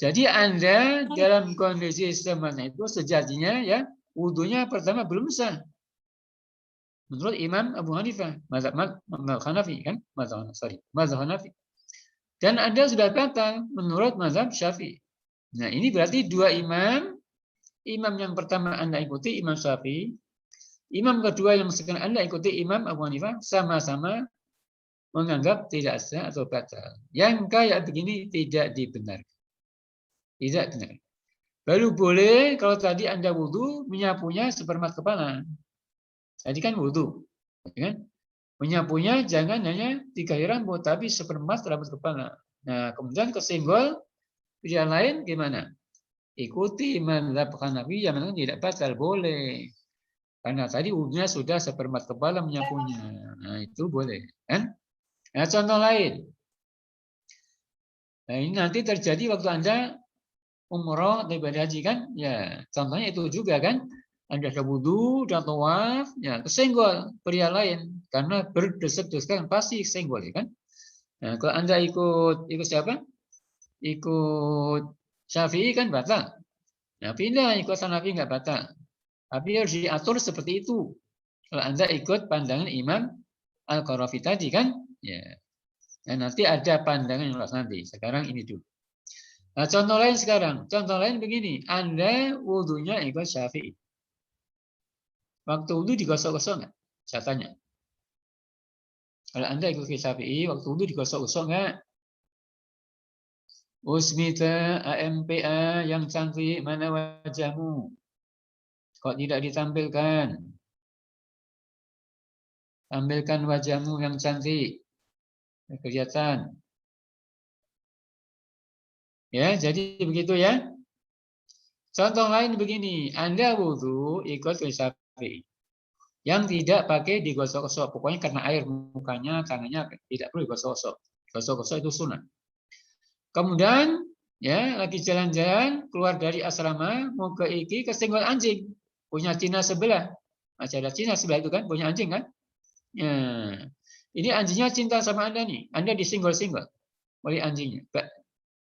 Jadi Anda dalam kondisi semacam itu sejatinya ya wudunya pertama belum sah. Menurut Imam Abu Hanifah, mazhab Hanafi kan? Mazhab Hanafi. Dan Anda sudah batal menurut mazhab Syafi'i. Nah, ini berarti dua imam. Imam yang pertama Anda ikuti Imam Syafi'i. Imam kedua yang sekarang Anda ikuti Imam Abu Hanifah sama-sama menganggap tidak sah atau batal. Yang kayak begini tidak dibenarkan. Tidak benar. Baru boleh kalau tadi Anda wudu menyapunya seperempat kepala. Tadi kan wudu, kan? Menyapunya jangan hanya 3 rambut, tapi seperempat rambut kepala. Nah, kemudian kesenggol pilihan lain gimana? Ikuti mazhab Hanafi yang memang tidak batal, boleh. Karena tadi wudunya sudah seperempat kepala menyapunya. Nah, itu boleh, kan? Nah, contoh lain. Nah, ini nanti terjadi waktu Anda umroh atau ibadah haji kan, ya contohnya itu juga kan, Anda sudah wudu, sudah tawaf, ya kesenggol pria lain karena berdesak-desakan pasti senggol ya kan. Nah, kalau Anda ikut siapa? Ikut Syafi'i kan batal. Nah, pindah ikut Hanafi nggak batal. Tapi harus diatur seperti itu. Kalau Anda ikut pandangan Imam Al-Qarafi tadi kan, ya. Nah, nanti ada pandangan yang luas nanti. Sekarang ini dulu. Nah, contoh lain sekarang. Contoh lain begini. Anda wudunya ikut Syafi'i. Waktu wudu digosok-gosok nggak? Saya tanya. Kalau Anda ikut Syafi'i, waktu wudu digosok-gosok nggak? Usmita, AMPA yang cantik, mana wajahmu? Kok tidak ditampilkan? Tampilkan wajahmu yang cantik. Kelihatan. Ya, jadi begitu ya. Contoh lain begini, Anda wudu ikut ke Syafi'i. Yang tidak pakai digosok-gosok, pokoknya karena air mukanya, tangannya tidak perlu digosok-gosok. Gosok-gosok itu sunnah. Kemudian ya lagi jalan-jalan keluar dari asrama mau ke IKI kesenggol anjing. Punya Cina sebelah. Masih ada Cina sebelah itu kan, punya anjing kan? Ya. Ini anjingnya cinta sama Anda nih. Anda disenggol-senggol oleh anjingnya.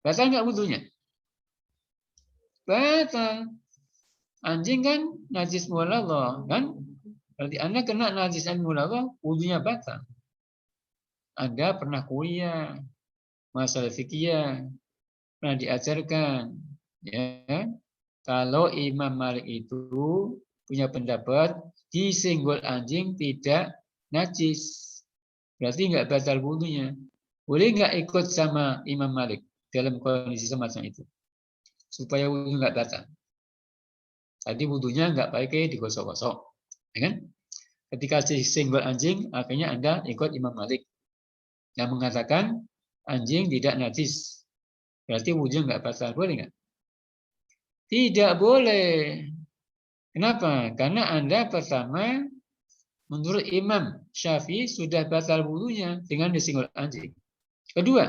Batal nggak wudunya? Batal. Anjing kan najis mulallah kan? Berarti Anda kena najis mulallah, wudunya batal. Anda pernah kuliah masalah fikih, pernah diajarkan, ya. Kalau Imam Malik itu punya pendapat disenggol anjing tidak najis, berarti nggak batal wudunya. Boleh nggak ikut sama Imam Malik dalam kondisi semacam itu, supaya wudu nggak batal? Tadi wudunya nggak pakai digosok-gosok, ya kan? Ketika disenggol anjing, akhirnya Anda ikut Imam Malik yang mengatakan anjing tidak najis, berarti wudu nggak batal. Boleh nggak? Tidak boleh. Kenapa? Karena Anda pertama, menurut Imam Syafi'i sudah batal wudunya dengan disenggol anjing. Kedua,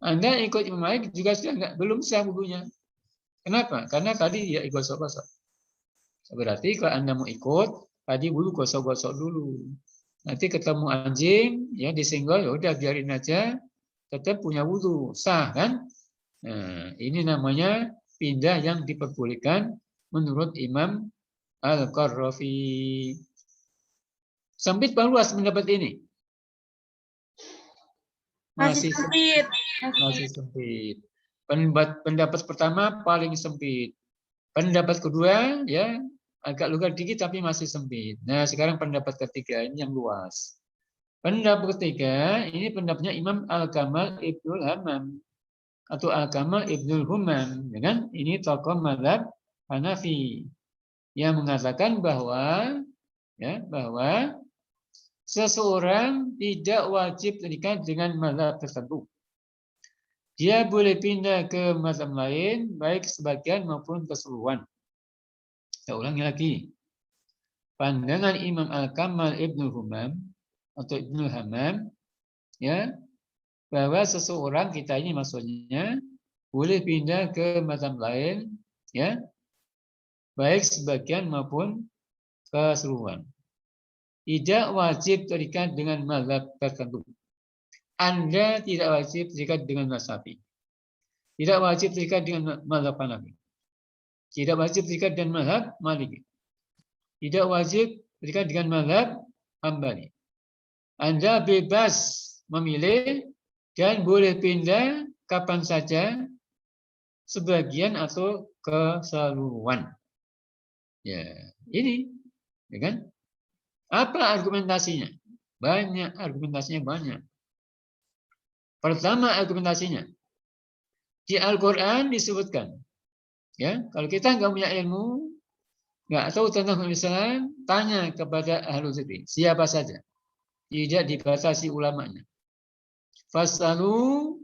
Anda ikut Imam Malik juga sudah belum sah wudunya. Kenapa? Karena tadi dia gosok-gosok. Berarti kalau Anda mau ikut, tadi wudu gosok-gosok dulu. Nanti ketemu anjing, ya disenggol, ya udah biarin aja, tetap punya wudu, sah kan? Nah, ini namanya pindah yang diperbolehkan menurut Imam Al-Qarrafi. Sempit apa luas pendapat ini? Masih sempit. Masih sempit. Pendapat pertama paling sempit. Pendapat kedua ya agak lugas dikit tapi masih sempit. Nah, sekarang pendapat ketiga ini yang luas. Pendapat ketiga ini pendapatnya Imam Al-Kamal Ibnul Hammam atau Al-Kamal Ibnul Humam, ya kan? Ini tokoh mazhab Hanafi yang mengatakan bahwa seseorang tidak wajib terikat dengan mazhab tertentu. Dia boleh pindah ke mazhab lain, baik sebagian maupun keseluruhan. Saya ulangi lagi. Pandangan Imam Al-Kamal Ibnul Humam atau Ibnul Hammam, ya, bahwa seseorang, kita ini maksudnya, boleh pindah ke mazhab lain, ya, baik sebagian maupun keseluruhan. Tidak wajib terikat dengan mazhab tertentu. Anda tidak wajib terikat dengan mazhab Syafi'i. Tidak wajib terikat dengan mazhab Hanafi. Tidak wajib terikat dengan mazhab Maliki. Tidak wajib terikat dengan mazhab Hambali. Anda bebas memilih dan boleh pindah kapan saja, sebagian atau keseluruhan. Ya, ini, ya kan? Apa argumentasinya? Banyak, argumentasinya banyak. Pertama argumentasinya, di Al-Quran disebutkan, ya, kalau kita nggak punya ilmu, nggak tahu tentang Islam, tanya kepada ahlu zikri, siapa saja, tidak dibatasi ulamanya. Fasalu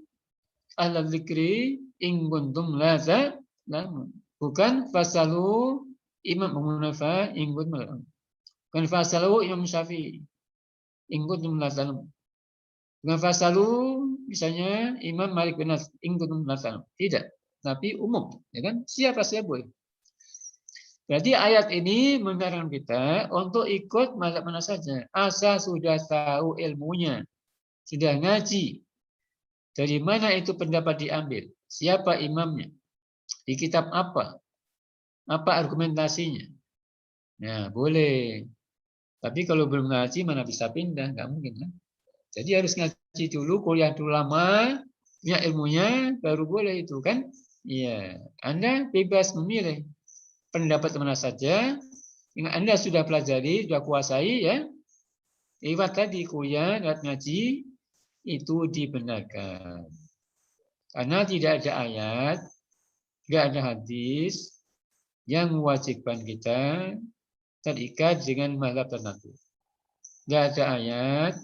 ahla zikri in kuntum la ta'lamun. Bukan fasalu Imam Abu Hanifa in kuntum la ta'lamun. Bukan fasalu Imam Syafi'i in kuntum la ta'lamun. Bukan fasalu misalnya Imam Malik bin Anas in kuntum la ta'lamun. Tidak, tapi umum, ya kan? Siapa saja boleh. Berarti ayat ini mengarahkan kita untuk ikut mazhab mana saja, asal sudah tahu ilmunya, sudah ngaji. Dari mana itu pendapat diambil? Siapa imamnya? Di kitab apa? Apa argumentasinya? Nah, boleh. Tapi kalau belum ngaji mana bisa pindah? Nggak mungkin kan? Jadi harus ngaji dulu, kuliah dulu lama, punya ilmunya, baru boleh itu kan? Iya. Anda bebas memilih pendapat mana saja yang Anda sudah pelajari, sudah kuasai, ya. Lewat tadi kuliah, lewat ngaji, itu dibenarkan. Karena tidak ada ayat, tidak ada hadis yang mewajibkan kita terikat dengan mazhab tertentu. Tidak ada ayat,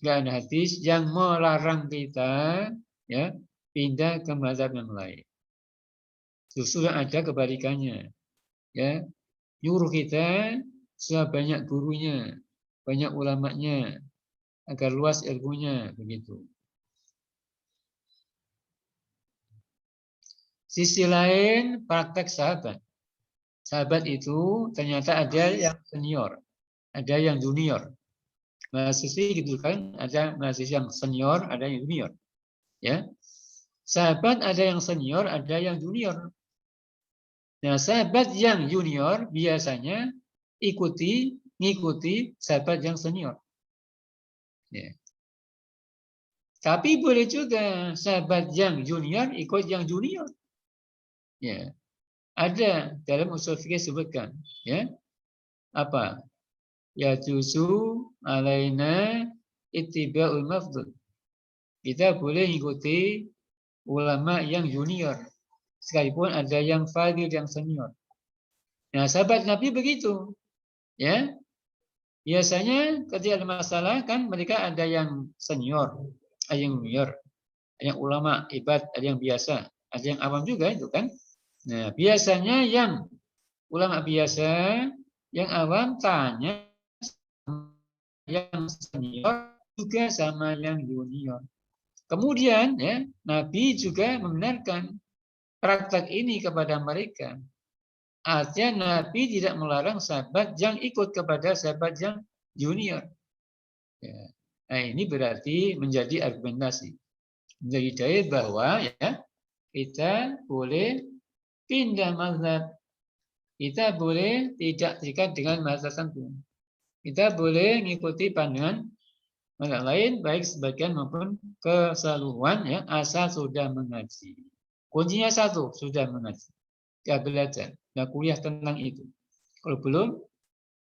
tidak ada hadis yang melarang kita, ya, pindah ke mazhab yang lain. Justru ada kebalikannya, ya, nyuruh kita sebanyak gurunya, banyak ulamanya, agar luas ilmunya, begitu. Sisi lain, praktek sahabat. Sahabat itu ternyata ada yang senior, ada yang junior. Mahasiswi gitu kan, ada mahasiswa yang senior, ada yang junior. Ya, sahabat ada yang senior, ada yang junior. Nah, sahabat yang junior biasanya ngikuti sahabat yang senior. Ya. Tapi boleh juga sahabat yang junior ikut yang junior. Ya. Ada dalam usul fikih sebutkan, ya. Apa? Ya juzu alaina ittiba'ul mafdhul. Kita boleh ikuti ulama yang junior sekalipun ada yang fadil yang senior. Nah, sahabat Nabi begitu. Ya. Biasanya ketika ada masalah kan mereka ada yang senior, ada yang junior, ada yang ulama, ibad, ada yang biasa, ada yang awam juga itu kan. Nah, biasanya yang ulama biasa, yang awam tanya yang senior juga sama yang junior. Kemudian ya, Nabi juga membenarkan praktek ini kepada mereka. Artinya Nabi tidak melarang sahabat yang ikut kepada sahabat yang junior. Ya. Nah, ini berarti menjadi argumentasi. Menjadi dalil bahwa ya kita boleh pindah mazhab. Kita boleh tidak terikat dengan mazhab tertentu. Kita boleh mengikuti pandangan mazhab lain baik sebagian maupun keseluruhan ya asal sudah mengaji. Kuncinya satu, sudah mengaji. Ya belajar, ya kuliah tentang itu. Kalau belum,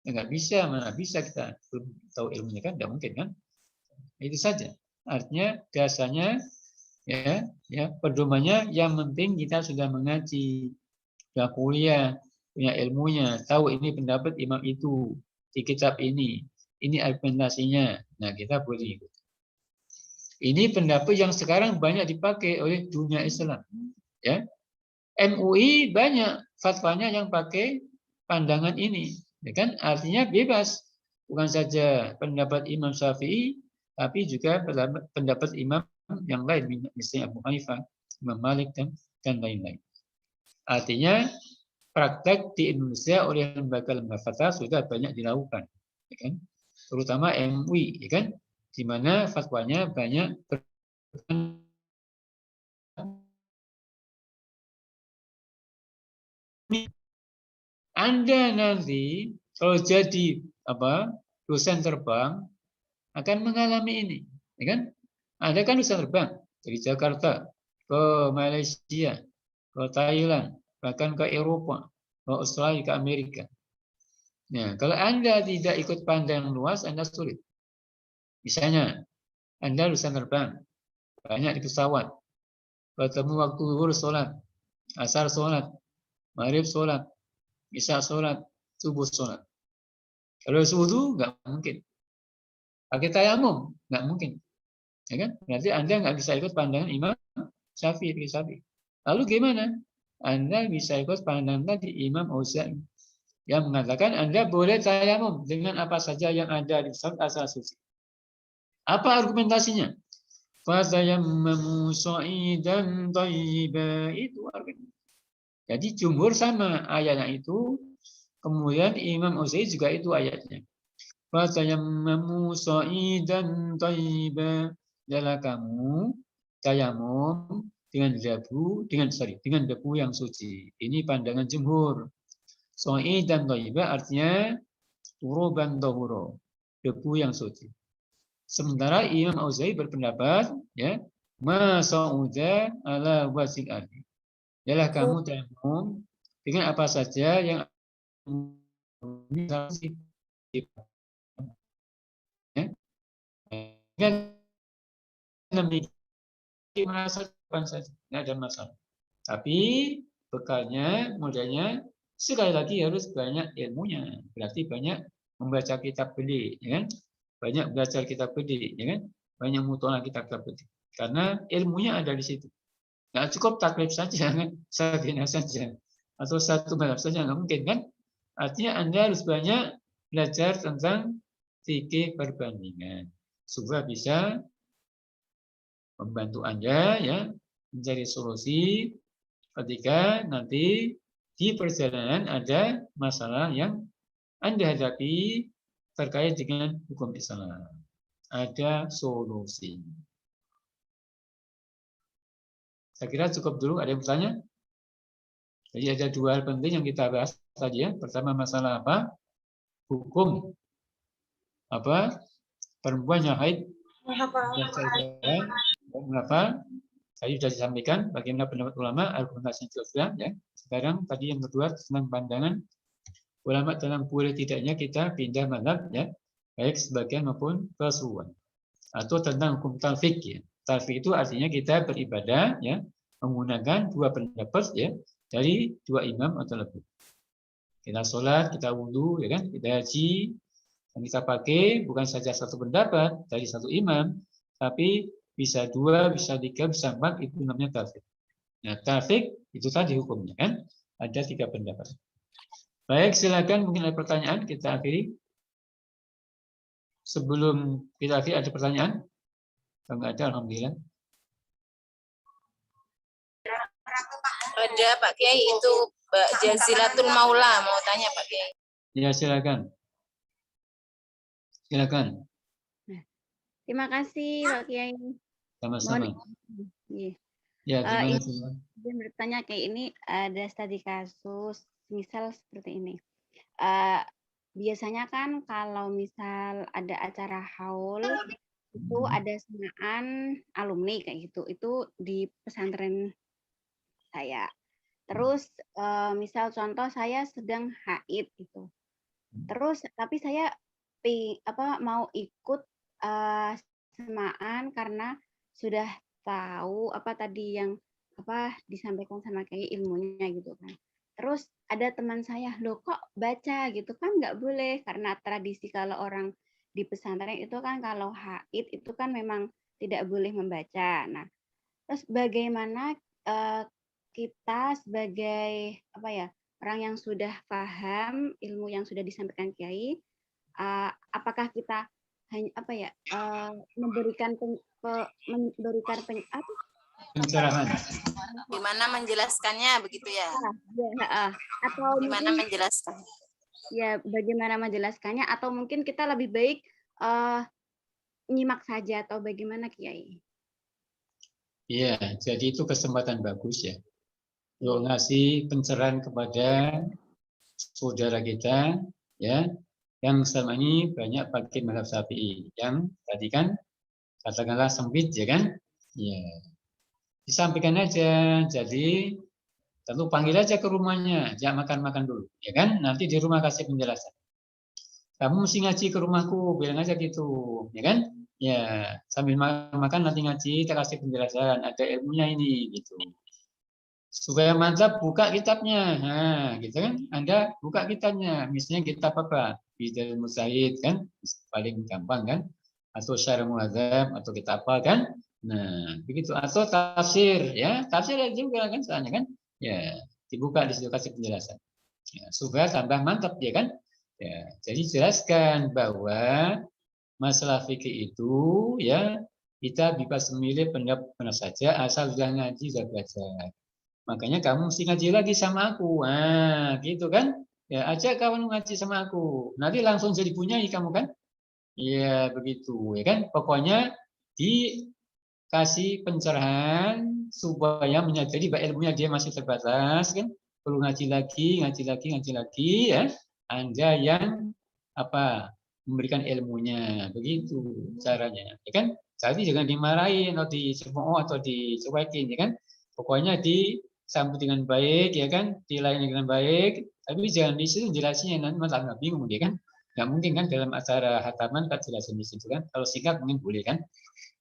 ya nggak bisa, mana bisa kita belum tahu ilmunya kan, nggak mungkin kan? Itu saja. Artinya dasarnya ya pedomannya yang penting kita sudah mengaji, sudah kuliah, punya ilmunya, tahu ini pendapat imam itu di kitab ini argumentasinya. Nah kita boleh ikut. Ini pendapat yang sekarang banyak dipakai oleh dunia Islam. Ya, MUI banyak fatwanya yang pakai pandangan ini, ya kan? Artinya bebas, bukan saja pendapat Imam Syafi'i, tapi juga pendapat imam yang lain, misalnya Abu Hanifah, Imam Malik dan lain-lain. Artinya praktek di Indonesia oleh lembaga-lembaga fatwa sudah banyak dilakukan, ya kan? Terutama MUI, ya kan? Di mana fatwanya banyak Anda nanti kalau jadi dosen terbang akan mengalami ini, ya kan? Anda kan dosen terbang dari Jakarta ke Malaysia, ke Thailand, bahkan ke Eropa, ke Australia, ke Amerika. Nah, kalau Anda tidak ikut pandang luas, Anda sulit. Misalnya, Anda dosen terbang, banyak di pesawat, ketemu waktu zuhur sholat, asar sholat, maghrib sholat, isya sholat, subuh sholat. Kalau subuh nggak mungkin. Pakai tayamum nggak mungkin, ya kan? Berarti Anda nggak bisa ikut pandangan Imam Syafi'i. Lalu gimana? Anda bisa ikut pandangan tadi Imam Auza'i yang mengatakan Anda boleh tayamum dengan apa saja yang ada di surat asal suci. Apa argumentasinya? Fatayammamu sha'idan thayyiba, itu argumentasi. Jadi jumhur sama ayatnya itu, kemudian Imam Auza'i juga itu ayatnya. Fatayammamu sha'idan thayyiba, adalah kamu tayamum dengan debu yang suci. Ini pandangan jumhur. Sha'idan thayyiba artinya turuban tahuro, debu yang suci. Sementara Imam Auza'i berpendapat ya, ma sa'uda ala wasil ardi. Adalah kamu tayamum dengan apa saja yang ya. Dengan demikian merasa saja, tidak ada masalah. Tapi bekalnya, modalnya sekali lagi harus banyak ilmunya. Berarti banyak membaca kitab beli, ya kan? Banyak belajar kitab beli, ya kan? Banyak mutolak kitab beli. Karena ilmunya ada di situ. Nggak cukup taklif saja, kan? Sabina saja, atau satu mazhab saja nggak mungkin kan? Artinya Anda harus banyak belajar tentang fikih perbandingan supaya bisa membantu Anda ya mencari solusi ketika nanti di perjalanan ada masalah yang Anda hadapi terkait dengan hukum Islam. Ada solusi. Saya kira cukup dulu. Ada yang bertanya? Jadi ada dua hal penting yang kita bahas tadi ya. Pertama masalah apa? Hukum perempuan yang haid Sudah selesai menghafal. Tadi sudah disampaikan bagaimana pendapat ulama, argumentasi sudah ya. Sekarang tadi yang kedua tentang pandangan ulama dalam boleh tidaknya kita pindah mazhab ya, baik sebagian maupun keseluruhan. Atau tentang hukum talfik ya. Talfik itu artinya kita beribadah ya menggunakan dua pendapat ya dari dua imam atau lebih. Kita sholat, kita wudhu, ya kan? Kita haji, yang kita pakai bukan saja satu pendapat dari satu imam, tapi bisa dua, bisa tiga, bisa empat, itu namanya talfik. Nah, talfik itu tadi hukumnya kan? Ada tiga pendapat. Baik, silakan mungkin ada pertanyaan, kita akhiri. Sebelum kita akhiri ada pertanyaan? Kalau nggak ada, alhamdulillah. Ada Pak Kiai, itu Mbak Jazilatul Maula mau tanya Pak Kiai. Ya, silakan. Silakan. Terima kasih Pak Kiai. Sama-sama. Iya. Ya, gimana Ini semua? Dia bertanya kayak ini, ada studi kasus misal seperti ini. Biasanya kan kalau misal ada acara haul itu ada semaan alumni kayak gitu. Itu di pesantren saya. Terus misal contoh saya sedang haid gitu. Terus tapi saya mau ikut semaan karena sudah tahu apa tadi yang disampaikan sama kayak ilmunya gitu kan. Terus ada teman saya, loh kok baca gitu kan nggak boleh karena tradisi kalau orang di pesantren itu kan kalau haid itu kan memang tidak boleh membaca. Nah, terus bagaimana kita sebagai orang yang sudah paham ilmu yang sudah disampaikan Kiai, apakah kita hanya memberikan pencerahan. Gimana menjelaskannya begitu ya? Atau gimana menjelaskan? Ya, bagaimana menjelaskannya atau mungkin kita lebih baik nyimak saja atau bagaimana Kiai? Iya, jadi itu kesempatan bagus ya. Untuk ngasih pencerahan kepada saudara kita ya yang selama ini banyak pakai mazhab Syafi'i yang tadi kan katakanlah sempit ya kan? Ya. Disampaikan aja. Jadi tentu panggil aja ke rumahnya, jangan makan-makan dulu, ya kan? Nanti di rumah kasih penjelasan. Kamu mesti ngaji ke rumahku, bilang aja gitu, ya kan? Ya, sambil makan nanti ngaji, kita kasih penjelasan, ada ilmunya ini, gitu. Supaya mantap, buka kitabnya, nah, gitu kan? Anda buka kitabnya, misalnya kitab apa? Bidal Mujahid kan, paling gampang kan? Atau Syarah Muhadzab, atau kitab apa kan? Nah, begitu. Atau tafsir, ya, tafsir juga kan, soalnya kan? Ya, dibuka di situ kasih penjelasan. Ya, supaya tambah mantap dia kan. Ya, jadi jelaskan bahwa masalah fikih itu ya kita bebas memilih pendapat mana saja asal sudah ngaji sudah belajar. Makanya kamu mesti ngaji lagi sama aku. Nah, gitu kan? Ya, ajak kawan ngaji sama aku. Nanti langsung jadi punyai kamu kan? Iya, begitu ya kan? Pokoknya dikasih pencerahan supaya menyadari bahwa ilmunya dia masih terbatas kan? Perlu ngaji lagi ya. Anda yang memberikan ilmunya, begitu caranya, ya kan? Jadi jangan dimarahin atau dicemooh atau dicuekin, ya kan? Pokoknya disambut dengan baik, ya kan? Dilayani dengan baik, tapi jangan di situ jelasinnya nanti malah nggak bingung, ya kan? Nggak mungkin kan dalam acara khataman kan jelasin di situ kan? Kalau singkat mungkin boleh kan?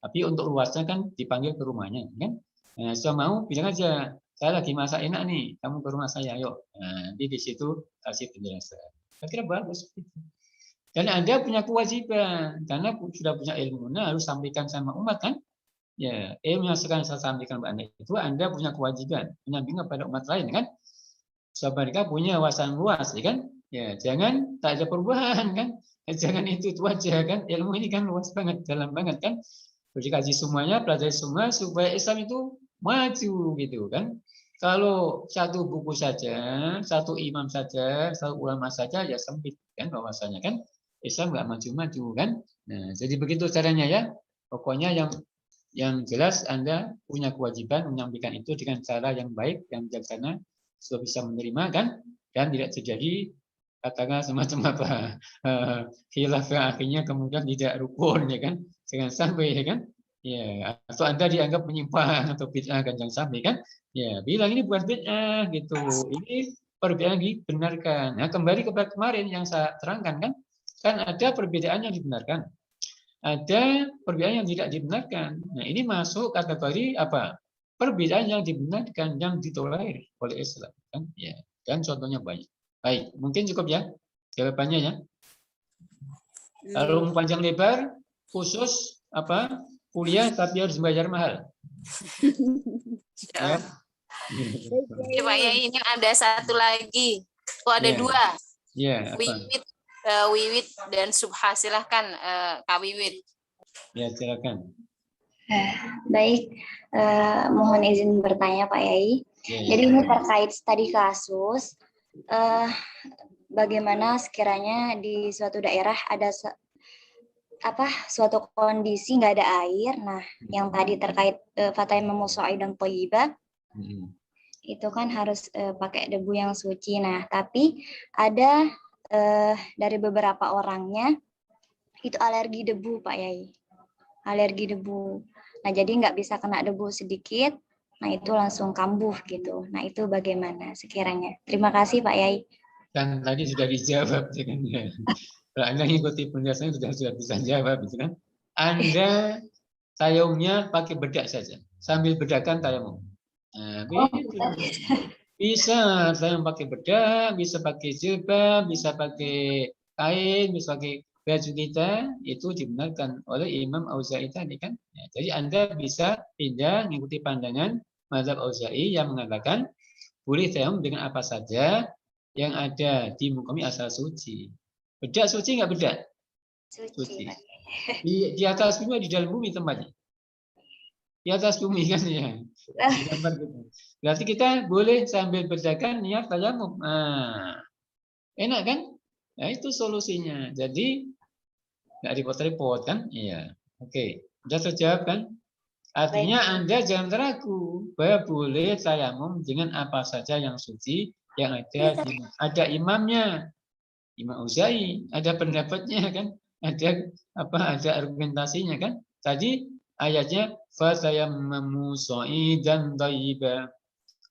Tapi untuk luasnya kan dipanggil ke rumahnya, kan? Nah, saya mau bilang aja, saya lagi masak enak nih, kamu ke rumah saya, yuk. Nah, nanti di situ kasih penjelasan. Saya kira bagus. Dan Anda punya kewajiban, karena sudah punya ilmu, nah harus sampaikan sama umat kan? Ya, ilmu yang sekarang saya sampaikan kepada Anda itu Anda punya kewajiban, menyampaikan kepada umat lain kan? Sebab mereka punya wawasan luas, ya kan? Ya, jangan tak ada perubahan kan? Jangan itu aja kan? Ilmu ini kan luas banget, dalam banget kan? Harus dikaji semuanya, pelajari semua supaya Islam itu maju gitu kan? Kalau satu buku saja, satu imam saja, satu ulama saja ya sempit kan wawasannya kan? Islam nggak maju-maju kan? Nah, jadi begitu caranya ya. Pokoknya yang jelas Anda punya kewajiban menyampaikan itu dengan cara yang baik, yang bijaksana, supaya bisa menerima kan? Dan tidak terjadi katakanlah semacam khilaf yang akhirnya kemudian tidak rukun ya kan? jangan sampai ya kan. Ya, atau Anda dianggap menyimpang atau bid'ah kan jangan sampai kan. Ya, bilang ini bukan bid'ah gitu. Ini perbedaan dibenarkan. Nah, kembali kepada kemarin yang saya terangkan kan. Kan ada perbedaan yang dibenarkan. Ada perbedaan yang tidak dibenarkan. Nah, ini masuk kategori apa? Perbedaan yang dibenarkan, yang ditolerir oleh Islam kan. Ya, dan contohnya banyak. Baik, mungkin cukup ya jawabannya ya. Kalau panjang lebar khusus apa? Kuliah tapi harus bayar mahal. Ya. Ya, Pak Yai, ini ada satu lagi. Oh, ada Ya. dua. Ya, apa? Wiwit dan Subha. Silahkan Kak Wiwit. Ya, silakan. Baik, mohon izin bertanya Pak Yai. Ya, ya. Jadi ini terkait studi kasus, bagaimana sekiranya di suatu daerah ada suatu kondisi nggak ada air. Nah, yang tadi terkait fatayammamu sa'idan thayyiban, itu kan harus pakai debu yang suci. Nah, tapi ada dari beberapa orangnya itu alergi debu Pak Yai, alergi debu. Nah, jadi nggak bisa kena debu sedikit, nah itu langsung kambuh gitu. Nah, itu bagaimana sekiranya? Terima kasih Pak Yai. Kan tadi sudah dijawab ya kan. Kalau Anda ngikuti penjelasannya sudah bisa jawab gitu kan. Anda tayamumnya pakai bedak saja, sambil bedakan tayamum. Nah, bisa tayamum pakai bedak, bisa pakai jilbab, bisa pakai kain, bisa pakai baju kita, itu dibenarkan oleh Imam Auza'i tadi kan. Ya, jadi Anda bisa pindah mengikuti pandangan mazhab Auza'i yang mengatakan boleh tayamum dengan apa saja yang ada di muka bumi asal suci. Bedak suci nggak bedak? Suci. Di atas bumi, di dalam bumi tempatnya. Di atas bumi kan ya. Berarti kita boleh sambil bedakan niat tayamum. Nah, enak kan? Nah, itu solusinya. Jadi nggak repot-repot kan? Iya. Oke, sudah terjawab kan? Artinya Anda jangan ragu bahwa boleh tayamum dengan apa saja yang suci yang ada imamnya. Imam Auza'i ada pendapatnya kan, ada argumentasinya kan. Tadi ayatnya fatayammamu sha'idan thayyiban.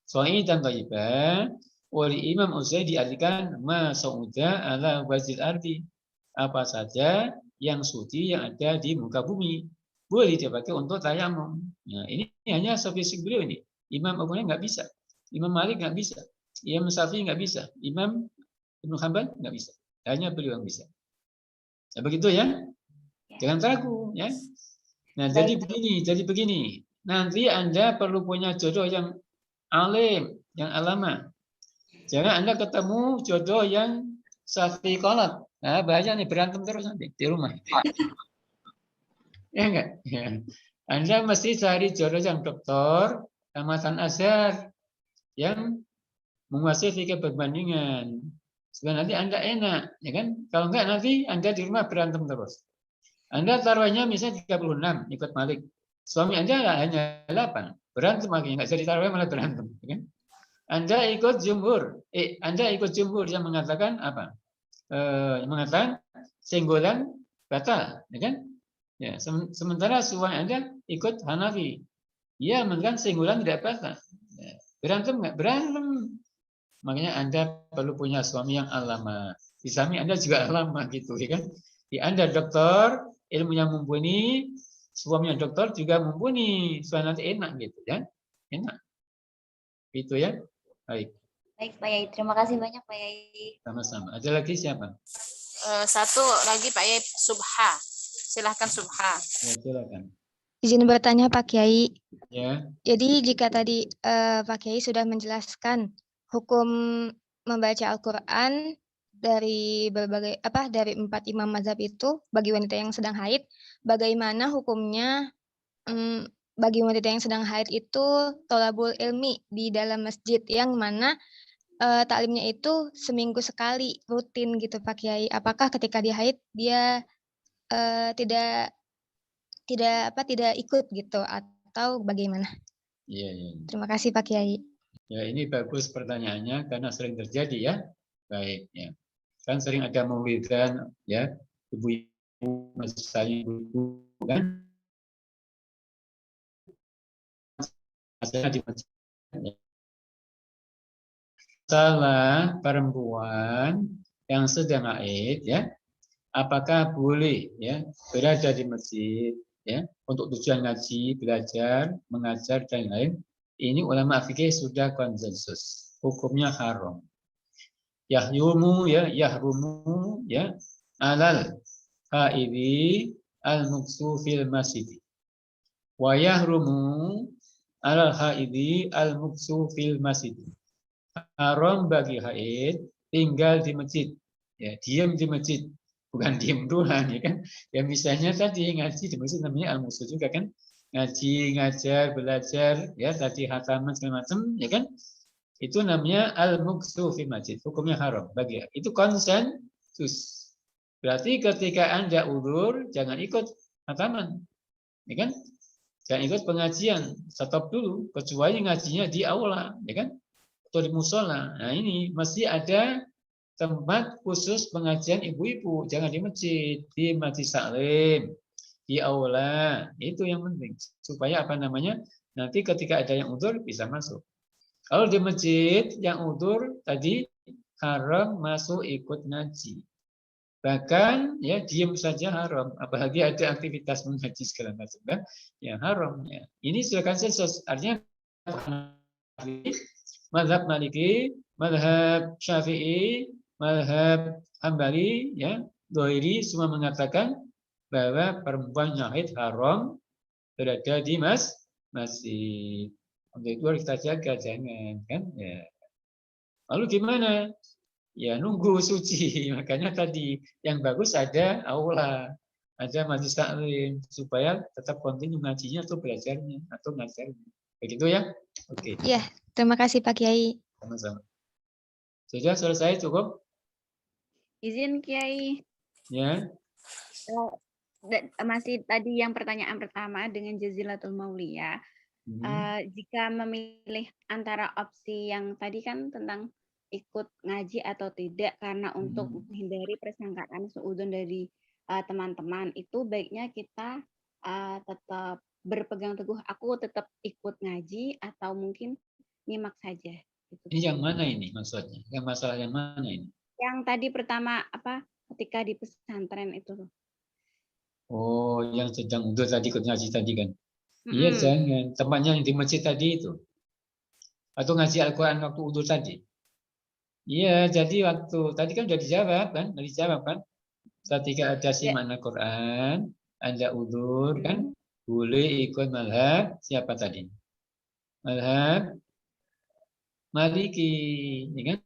Sha'idan thayyiban oleh Imam Auza'i diartikan ma sa'uda ala wajhil ardi. Apa saja yang suci yang ada di muka bumi boleh dipakai untuk tayamum. Nah, ini hanya spesifik beliau ini. Imam Abu Hanifah nggak bisa, Imam Malik nggak bisa, Imam Syafi'i nggak bisa, Imam Ibnu Hanbal nggak bisa, hanya beliau yang bisa. Nah, begitu ya, jangan ragu ya. Nah, jadi begini. Nanti Anda perlu punya jodoh yang alim, yang alama. Jangan Anda ketemu jodoh yang safi kolot. Nah, bahaya nih, berantem terus nanti di rumah. Ya enggak? Ya. Anda mesti cari jodoh yang doktor, tamatan Azhar, yang menguasai fikih perbandingan. Supaya nanti Anda enak, ya kan? Kalau enggak nanti Anda di rumah berantem terus. Anda taruhannya misalnya 36 ikut Malik. Suami Anda hanya 8. Berantem lagi, enggak jadi taruhnya malah berantem, ya kan? Anda ikut jumhur. Anda ikut jumhur yang mengatakan apa? Mengatakan senggolan batal, ya kan? Ya, sementara suami Anda ikut Hanafi. Ia mengatakan senggolan tidak batal. Ya, berantem enggak? Berantem. Makanya Anda perlu punya suami yang alama. Di samping Anda juga alama gitu, ya kan? Di Anda dokter, ilmunya mumpuni, suaminya dokter juga mumpuni, supaya nanti enak gitu ya. Enak. Itu ya. Baik. Baik Pak Yai, terima kasih banyak Pak Yai. Sama-sama. Ada lagi siapa? Satu lagi Pak Yai, Subha. Silahkan Subha. Ya, silakan. Izin bertanya Pak Kiai. Ya. Jadi jika tadi Pak Kiai sudah menjelaskan hukum membaca Al-Quran dari berbagai dari 4 imam mazhab itu bagi wanita yang sedang haid, bagaimana hukumnya bagi wanita yang sedang haid itu tholabul ilmi di dalam masjid yang mana taklimnya itu seminggu sekali rutin gitu Pak Kiai. Apakah ketika dia haid dia tidak ikut gitu atau bagaimana? Iya. Terima kasih Pak Kiai. Ya, ini bagus pertanyaannya karena sering terjadi ya. Baik ya. Kan sering ada maulidan ya, misalnya buku kan, di masjid. Salah perempuan yang sedang haid ya, apakah boleh ya berada di masjid ya untuk tujuan ngaji, belajar, mengajar dan lain? Ini ulama fikih sudah konsensus, hukumnya haram. Yahrumu ya alal haidi al-muksu fil masjid. Wa yahrumu alal haidi al-muksu fil masjid. Haram bagi haid tinggal di masjid, ya diam di masjid, bukan diam doang ya kan. Ya misalnya tadi ngaji di masjid namanya al-muksu juga kan, ngaji, ngajar, belajar, ya tadi khataman segala macam, ya kan. Itu namanya al-muksu fi masjid, hukumnya haram bagi itu konsensus. Berarti ketika Anda udzur jangan ikut khataman, ya kan? Jangan ikut pengajian, stop dulu, kecuali ngajinya di aula, ya kan? Atau di musola. Nah ini masih ada tempat khusus pengajian ibu-ibu, jangan di masjid, di masjid taklim, di aula. Itu yang penting supaya apa namanya? Nanti ketika ada yang udzur bisa masuk. Kalau di masjid yang udzur tadi haram masuk ikut ngaji. Bahkan ya diam saja haram, apalagi ada aktivitas mengaji segala macam kan, ya haram ya. Ini sudah konsensus, artinya mazhab Maliki, mazhab Syafi'i, mazhab Hambali, ya, Dohiri semua mengatakan bahwa perempuan yang haid haram berada di masjid. Untuk itu harus kita jaga, jangan kan? Ya. Lalu gimana? Ya nunggu suci. Makanya tadi yang bagus ada aula, ada majelis taklim supaya tetap kontinu ngajinya atau belajarnya atau ngajarnya. Begitu ya? Oke. Ya, terima kasih Pak Kiai. Sama-sama. Sudah selesai cukup? Izin Kiai. Ya. Masih tadi yang pertanyaan pertama dengan jazilatul mauliyah. Jika memilih antara opsi yang tadi kan tentang ikut ngaji atau tidak karena untuk menghindari persangkaan suudzon dari teman-teman, itu baiknya kita tetap berpegang teguh, aku tetap ikut ngaji atau mungkin nyimak saja. Gitu. Ini yang mana ini maksudnya? Yang masalah yang mana ini? Yang tadi pertama apa? Ketika di pesantren itu. Oh, yang sedang udzur tadi ikut ngaji tadi kan? Iya jangan. Tempatnya yang di masjid tadi itu. Atau ngaji Al-Quran waktu udzur tadi. Iya, jadi waktu tadi kan sudah dijawab kan? Sudah dijawab kan? Ketika ada simak Al-Quran, Anda udzur kan? Boleh ikut mazhab siapa tadi? Mazhab Maliki, ya kan?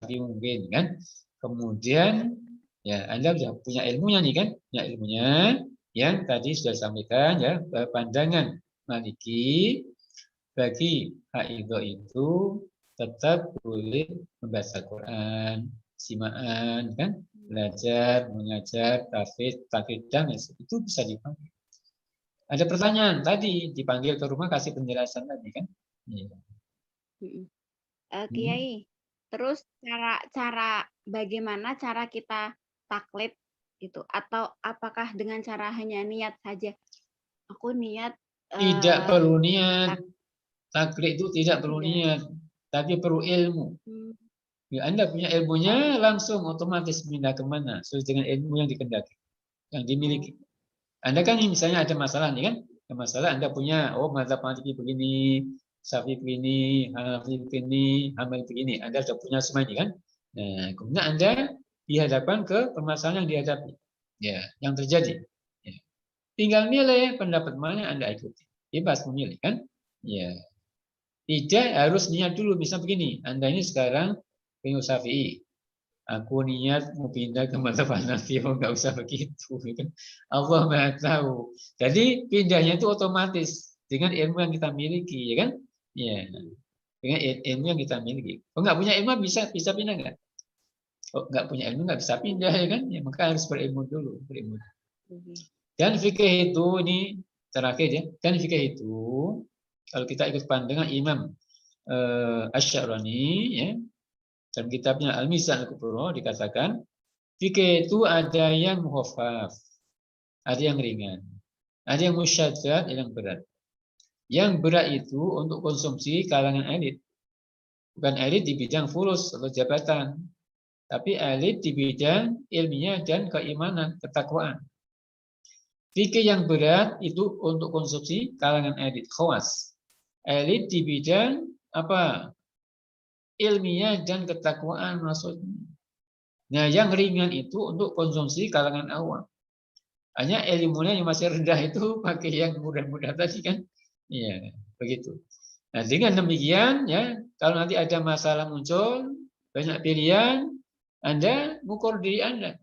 Mungkin kan? Kemudian ya Anda sudah punya ilmunya nih kan? Punya ilmunya yang tadi sudah disampaikan ya, pandangan Maliki bagi haidhah itu tetap boleh membaca Quran, simaan kan? Belajar, mengajar, tahfidz dan itu bisa dipanggil. Ada pertanyaan tadi dipanggil ke rumah kasih penjelasan tadi kan? Iya. Kiai, terus bagaimana cara kita taklid gitu? Atau apakah dengan cara hanya niat saja? Aku niat. Tidak perlu niat. Taklid itu tidak perlu niat, tapi perlu ilmu. Ya, Anda punya ilmunya langsung otomatis pindah kemana sesuai dengan ilmu yang dikendaki, yang dimiliki. Anda kan misalnya ada masalah nih kan? Ada masalah Anda punya, mazhab Maliki begini, Syafi'i begini, Hanafi begini, Hambali begini. Anda sudah punya semua ini kan? Nah, kemudian Anda dihadapkan ke permasalahan yang dihadapi. Ya, yang terjadi. Ya. Tinggal nilai pendapat mana Anda ikuti. Bebas memilih kan? Ya. Tidak harus niat dulu. Misal begini, Anda ini sekarang pengen Syafi'i. Aku niat mau pindah ke mazhab Hanafi, nggak usah begitu. Allah Maha tahu. Jadi pindahnya itu otomatis dengan ilmu yang kita miliki, ya kan? Ya, dengan ilmu yang kita miliki. Kalau nggak punya ilmu bisa pindah nggak? Oh, nggak punya ilmu nggak bisa pindah, ya kan? Ya, maka harus berilmu dulu, berilmu. Dan fikih itu ini terakhir ya. Dan fikih itu kalau kita ikut pandangan Imam Asy-Sya'rani, ya, Dalam kitabnya Al-Mizan Al-Kubra dikatakan, fikih itu ada yang mukhafaf, ada yang ringan, ada yang musyaddad, ada yang berat. Yang berat itu untuk konsumsi kalangan elit. Bukan elit di bidang fulus atau jabatan, tapi elit di bidang ilmiah dan keimanan, ketakwaan. Fikih yang berat itu untuk konsumsi kalangan elit, khawas. Elit di bidang apa? Ilmiah dan ketakwaan maksudnya. Nah, yang ringan itu untuk konsumsi kalangan awam. Hanya ilmunya yang masih rendah itu pakai yang mudah-mudah tadi kan. Iya, begitu. Nah, dengan demikian ya, kalau nanti ada masalah muncul, banyak pilihan, Anda mengukur diri Anda.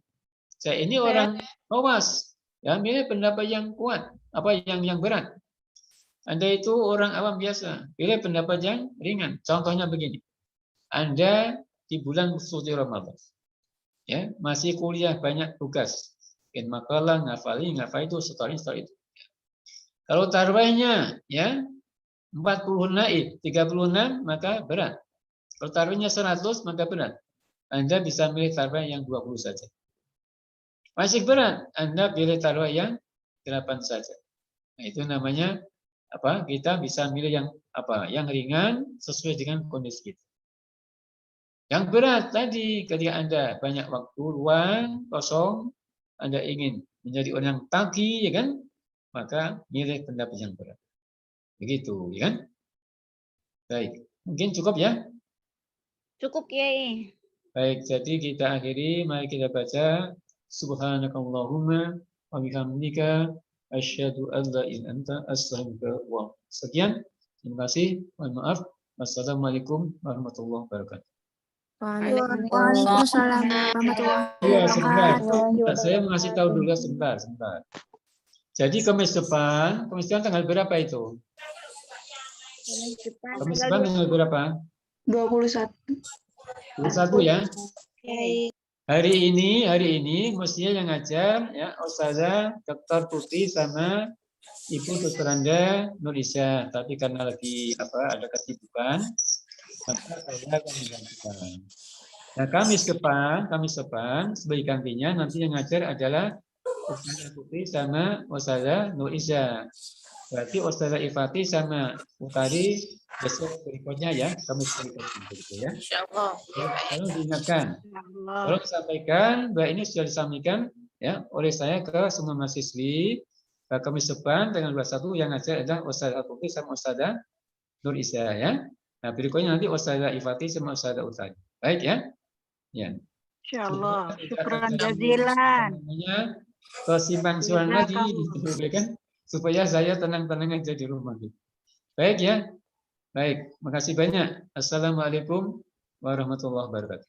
Saya ini orang awas, ya, milih pendapat yang kuat, apa yang berat. Anda itu orang awam biasa, pilih pendapat yang ringan. Contohnya begini, Anda di bulan suci Ramadan, ya, masih kuliah banyak tugas, bikin makalah, ngafal itu, story itu. Kalau tarawihnya, ya, 40 naib, 36 maka berat. Kalau tarawihnya 100 maka berat. Anda bisa milih tarawih yang 20 saja. Masih berat, Anda pilih tarawih yang 8 saja. Nah, itu namanya apa? Kita bisa milih yang apa? Yang ringan sesuai dengan kondisi kita. Yang berat tadi ketika Anda banyak waktu luang, kosong, Anda ingin menjadi orang yang tangki, ya kan? Maka milih pendapat yang berat. Begitu, ya kan? Baik, mungkin cukup ya? Cukup, Kiai. Baik, jadi kita akhiri, mari kita baca Subhanakallahumma wa bihamdika asyhadu an la ilaha illa anta astaghfiruka wa atubu ilaik. Sekian, terima kasih, mohon maaf. Wassalamualaikum warahmatullahi wabarakatuh. Waalaikumsalam warahmatullahi Iya, sebentar. wabarakatuh. Saya mau ngasih tahu dulu sebentar. Jadi Kamis depan tanggal berapa itu? Kamis depan tanggal berapa? 21. 21 ya. Hari ini mestinya yang ngajar ya Ustazah Dr. Putri sama Ibu Dr. Anda Nurisa, tapi karena lagi ada kesibukan, maka saya akan menggantikan. Nah, Kamis depan sebagai gantinya nanti yang ngajar adalah Ustazah Putri sama Ustazah Nurisa. Berarti Ustazah Ifati sama Utari besok berikutnya ya, Kamis berikutnya gitu ya. Insyaallah. Ya, tolong diingatkan. Tolong disampaikan, bahwa ini sudah disampaikan ya oleh saya ke semua mahasiswi. Kamis depan tanggal 21 yang ngajar adalah Ustazah Putri sama Ustazah Nur Isa ya. Nah, berikutnya nanti Ustazah Ifati sama Ustazah Utari. Baik ya. Ya. Insyaallah. Syukran jazilan. Kesimpang siuran lagi kan supaya saya tenang-tenang aja di rumah gitu. Baik ya. Baik, makasih banyak. Assalamualaikum warahmatullahi wabarakatuh.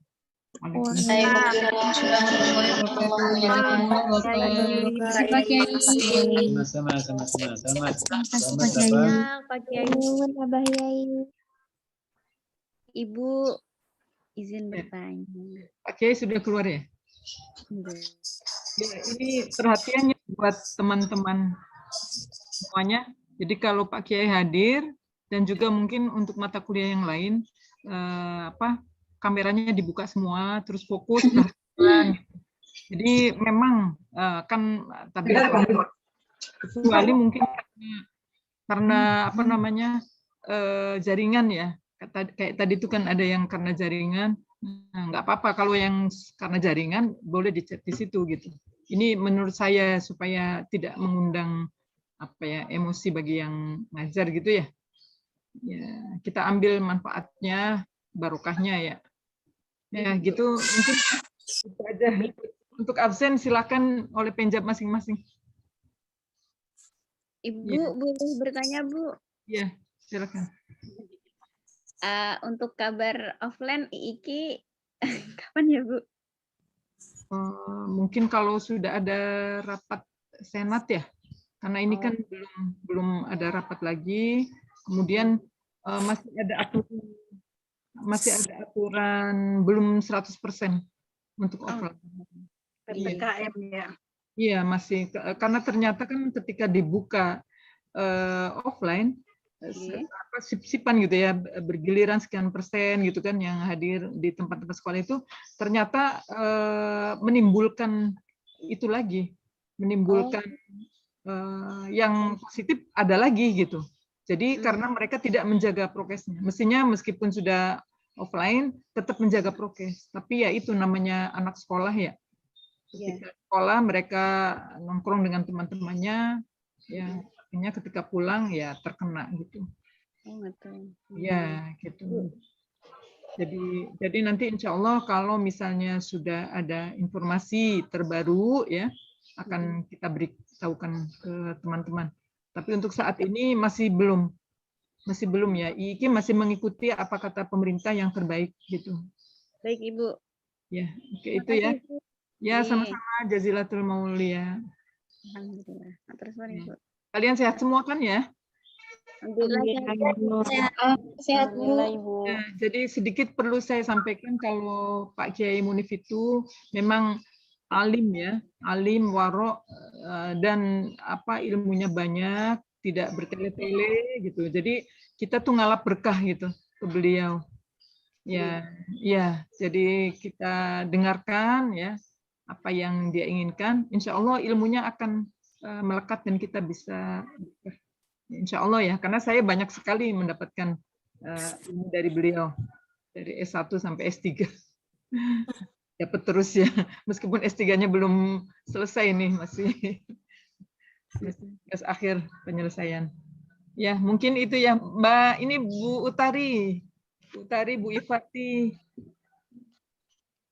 Sama-sama. Ibu izin bertanya. Pak Kiai sudah keluar ya? Ya, ini perhatiannya buat teman-teman semuanya. Jadi kalau Pak Kiai hadir dan juga mungkin untuk mata kuliah yang lain, kameranya dibuka semua, terus fokus. Jadi memang kan tadi kecuali mungkin karena jaringan ya. Kayak tadi itu kan ada yang karena jaringan. Nah, nggak apa-apa kalau yang karena jaringan boleh dicet di situ gitu. Ini menurut saya supaya tidak mengundang emosi bagi yang ngajar gitu ya. Ya, kita ambil manfaatnya, barokahnya ya. Ya, gitu mungkin itu aja. Untuk absen silakan oleh penjab masing-masing. Ibu Ya. boleh bertanya, Bu? Iya, silakan. Untuk kabar offline IIKI kapan ya, Bu? Mungkin kalau sudah ada rapat senat ya. Karena ini kan belum ada rapat lagi. Kemudian masih ada aturan belum 100% untuk offline. PPKM ya. Iya, masih karena ternyata kan ketika dibuka offline sip-sipan gitu ya, bergiliran sekian persen gitu kan yang hadir di tempat-tempat sekolah itu ternyata menimbulkan itu lagi, menimbulkan yang positif ada lagi gitu. Jadi karena mereka tidak menjaga prokesnya, mestinya meskipun sudah offline tetap menjaga prokes. Tapi ya itu namanya anak sekolah ya. Ketika sekolah mereka nongkrong dengan teman-temannya, ya artinya ketika pulang ya terkena gitu. Ya gitu. Jadi nanti insya Allah kalau misalnya sudah ada informasi terbaru ya akan kita beritahukan ke teman-teman. Tapi untuk saat ini masih belum ya. IIKI masih mengikuti apa kata pemerintah yang terbaik gitu. Baik Ibu. Ya, oke itu ya. Ya sama-sama jazilatul maulia. Alhamdulillah. Terus Ibu. Kalian sehat semua kan ya? Sehat Bu. Ya, jadi sedikit perlu saya sampaikan kalau Pak Kiai Munif itu memang alim ya, alim warok dan apa ilmunya banyak, tidak bertele-tele gitu. Jadi kita tuh ngalap berkah gitu ke beliau. Ya, ya. Jadi kita dengarkan ya apa yang dia inginkan. Insya Allah ilmunya akan melekat dan kita bisa insya Allah ya. Karena saya banyak sekali mendapatkan ilmu dari beliau dari S1 sampai S3. Dapat terus ya, meskipun S3-nya belum selesai nih, masih akhir penyelesaian. Ya, mungkin itu ya, Mbak. Ini Bu Utari, Bu Ifati.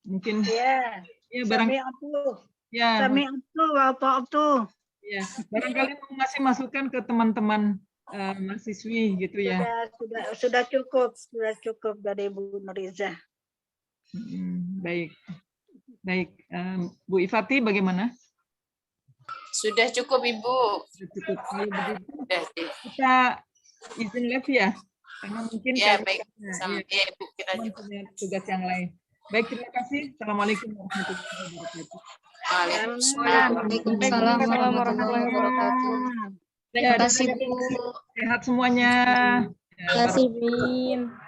Mungkin ya barangkali ya, ya, barangkali mau ngasih masukan ke teman-teman mahasiswi gitu ya. Sudah cukup dari Bu Nuriza. Baik. Bu Ifati bagaimana? Sudah cukup Ibu. Cukup. Kita izin live ya, karena mungkin ya baik sama ya Ibu kita punya tugas yang lain. Baik, terima kasih. Assalamualaikum warahmatullahi wabarakatuh. Waalaikumsalam warahmatullahi wabarakatuh. Terima kasih Bu. Sehat semuanya. Terima kasih Bim.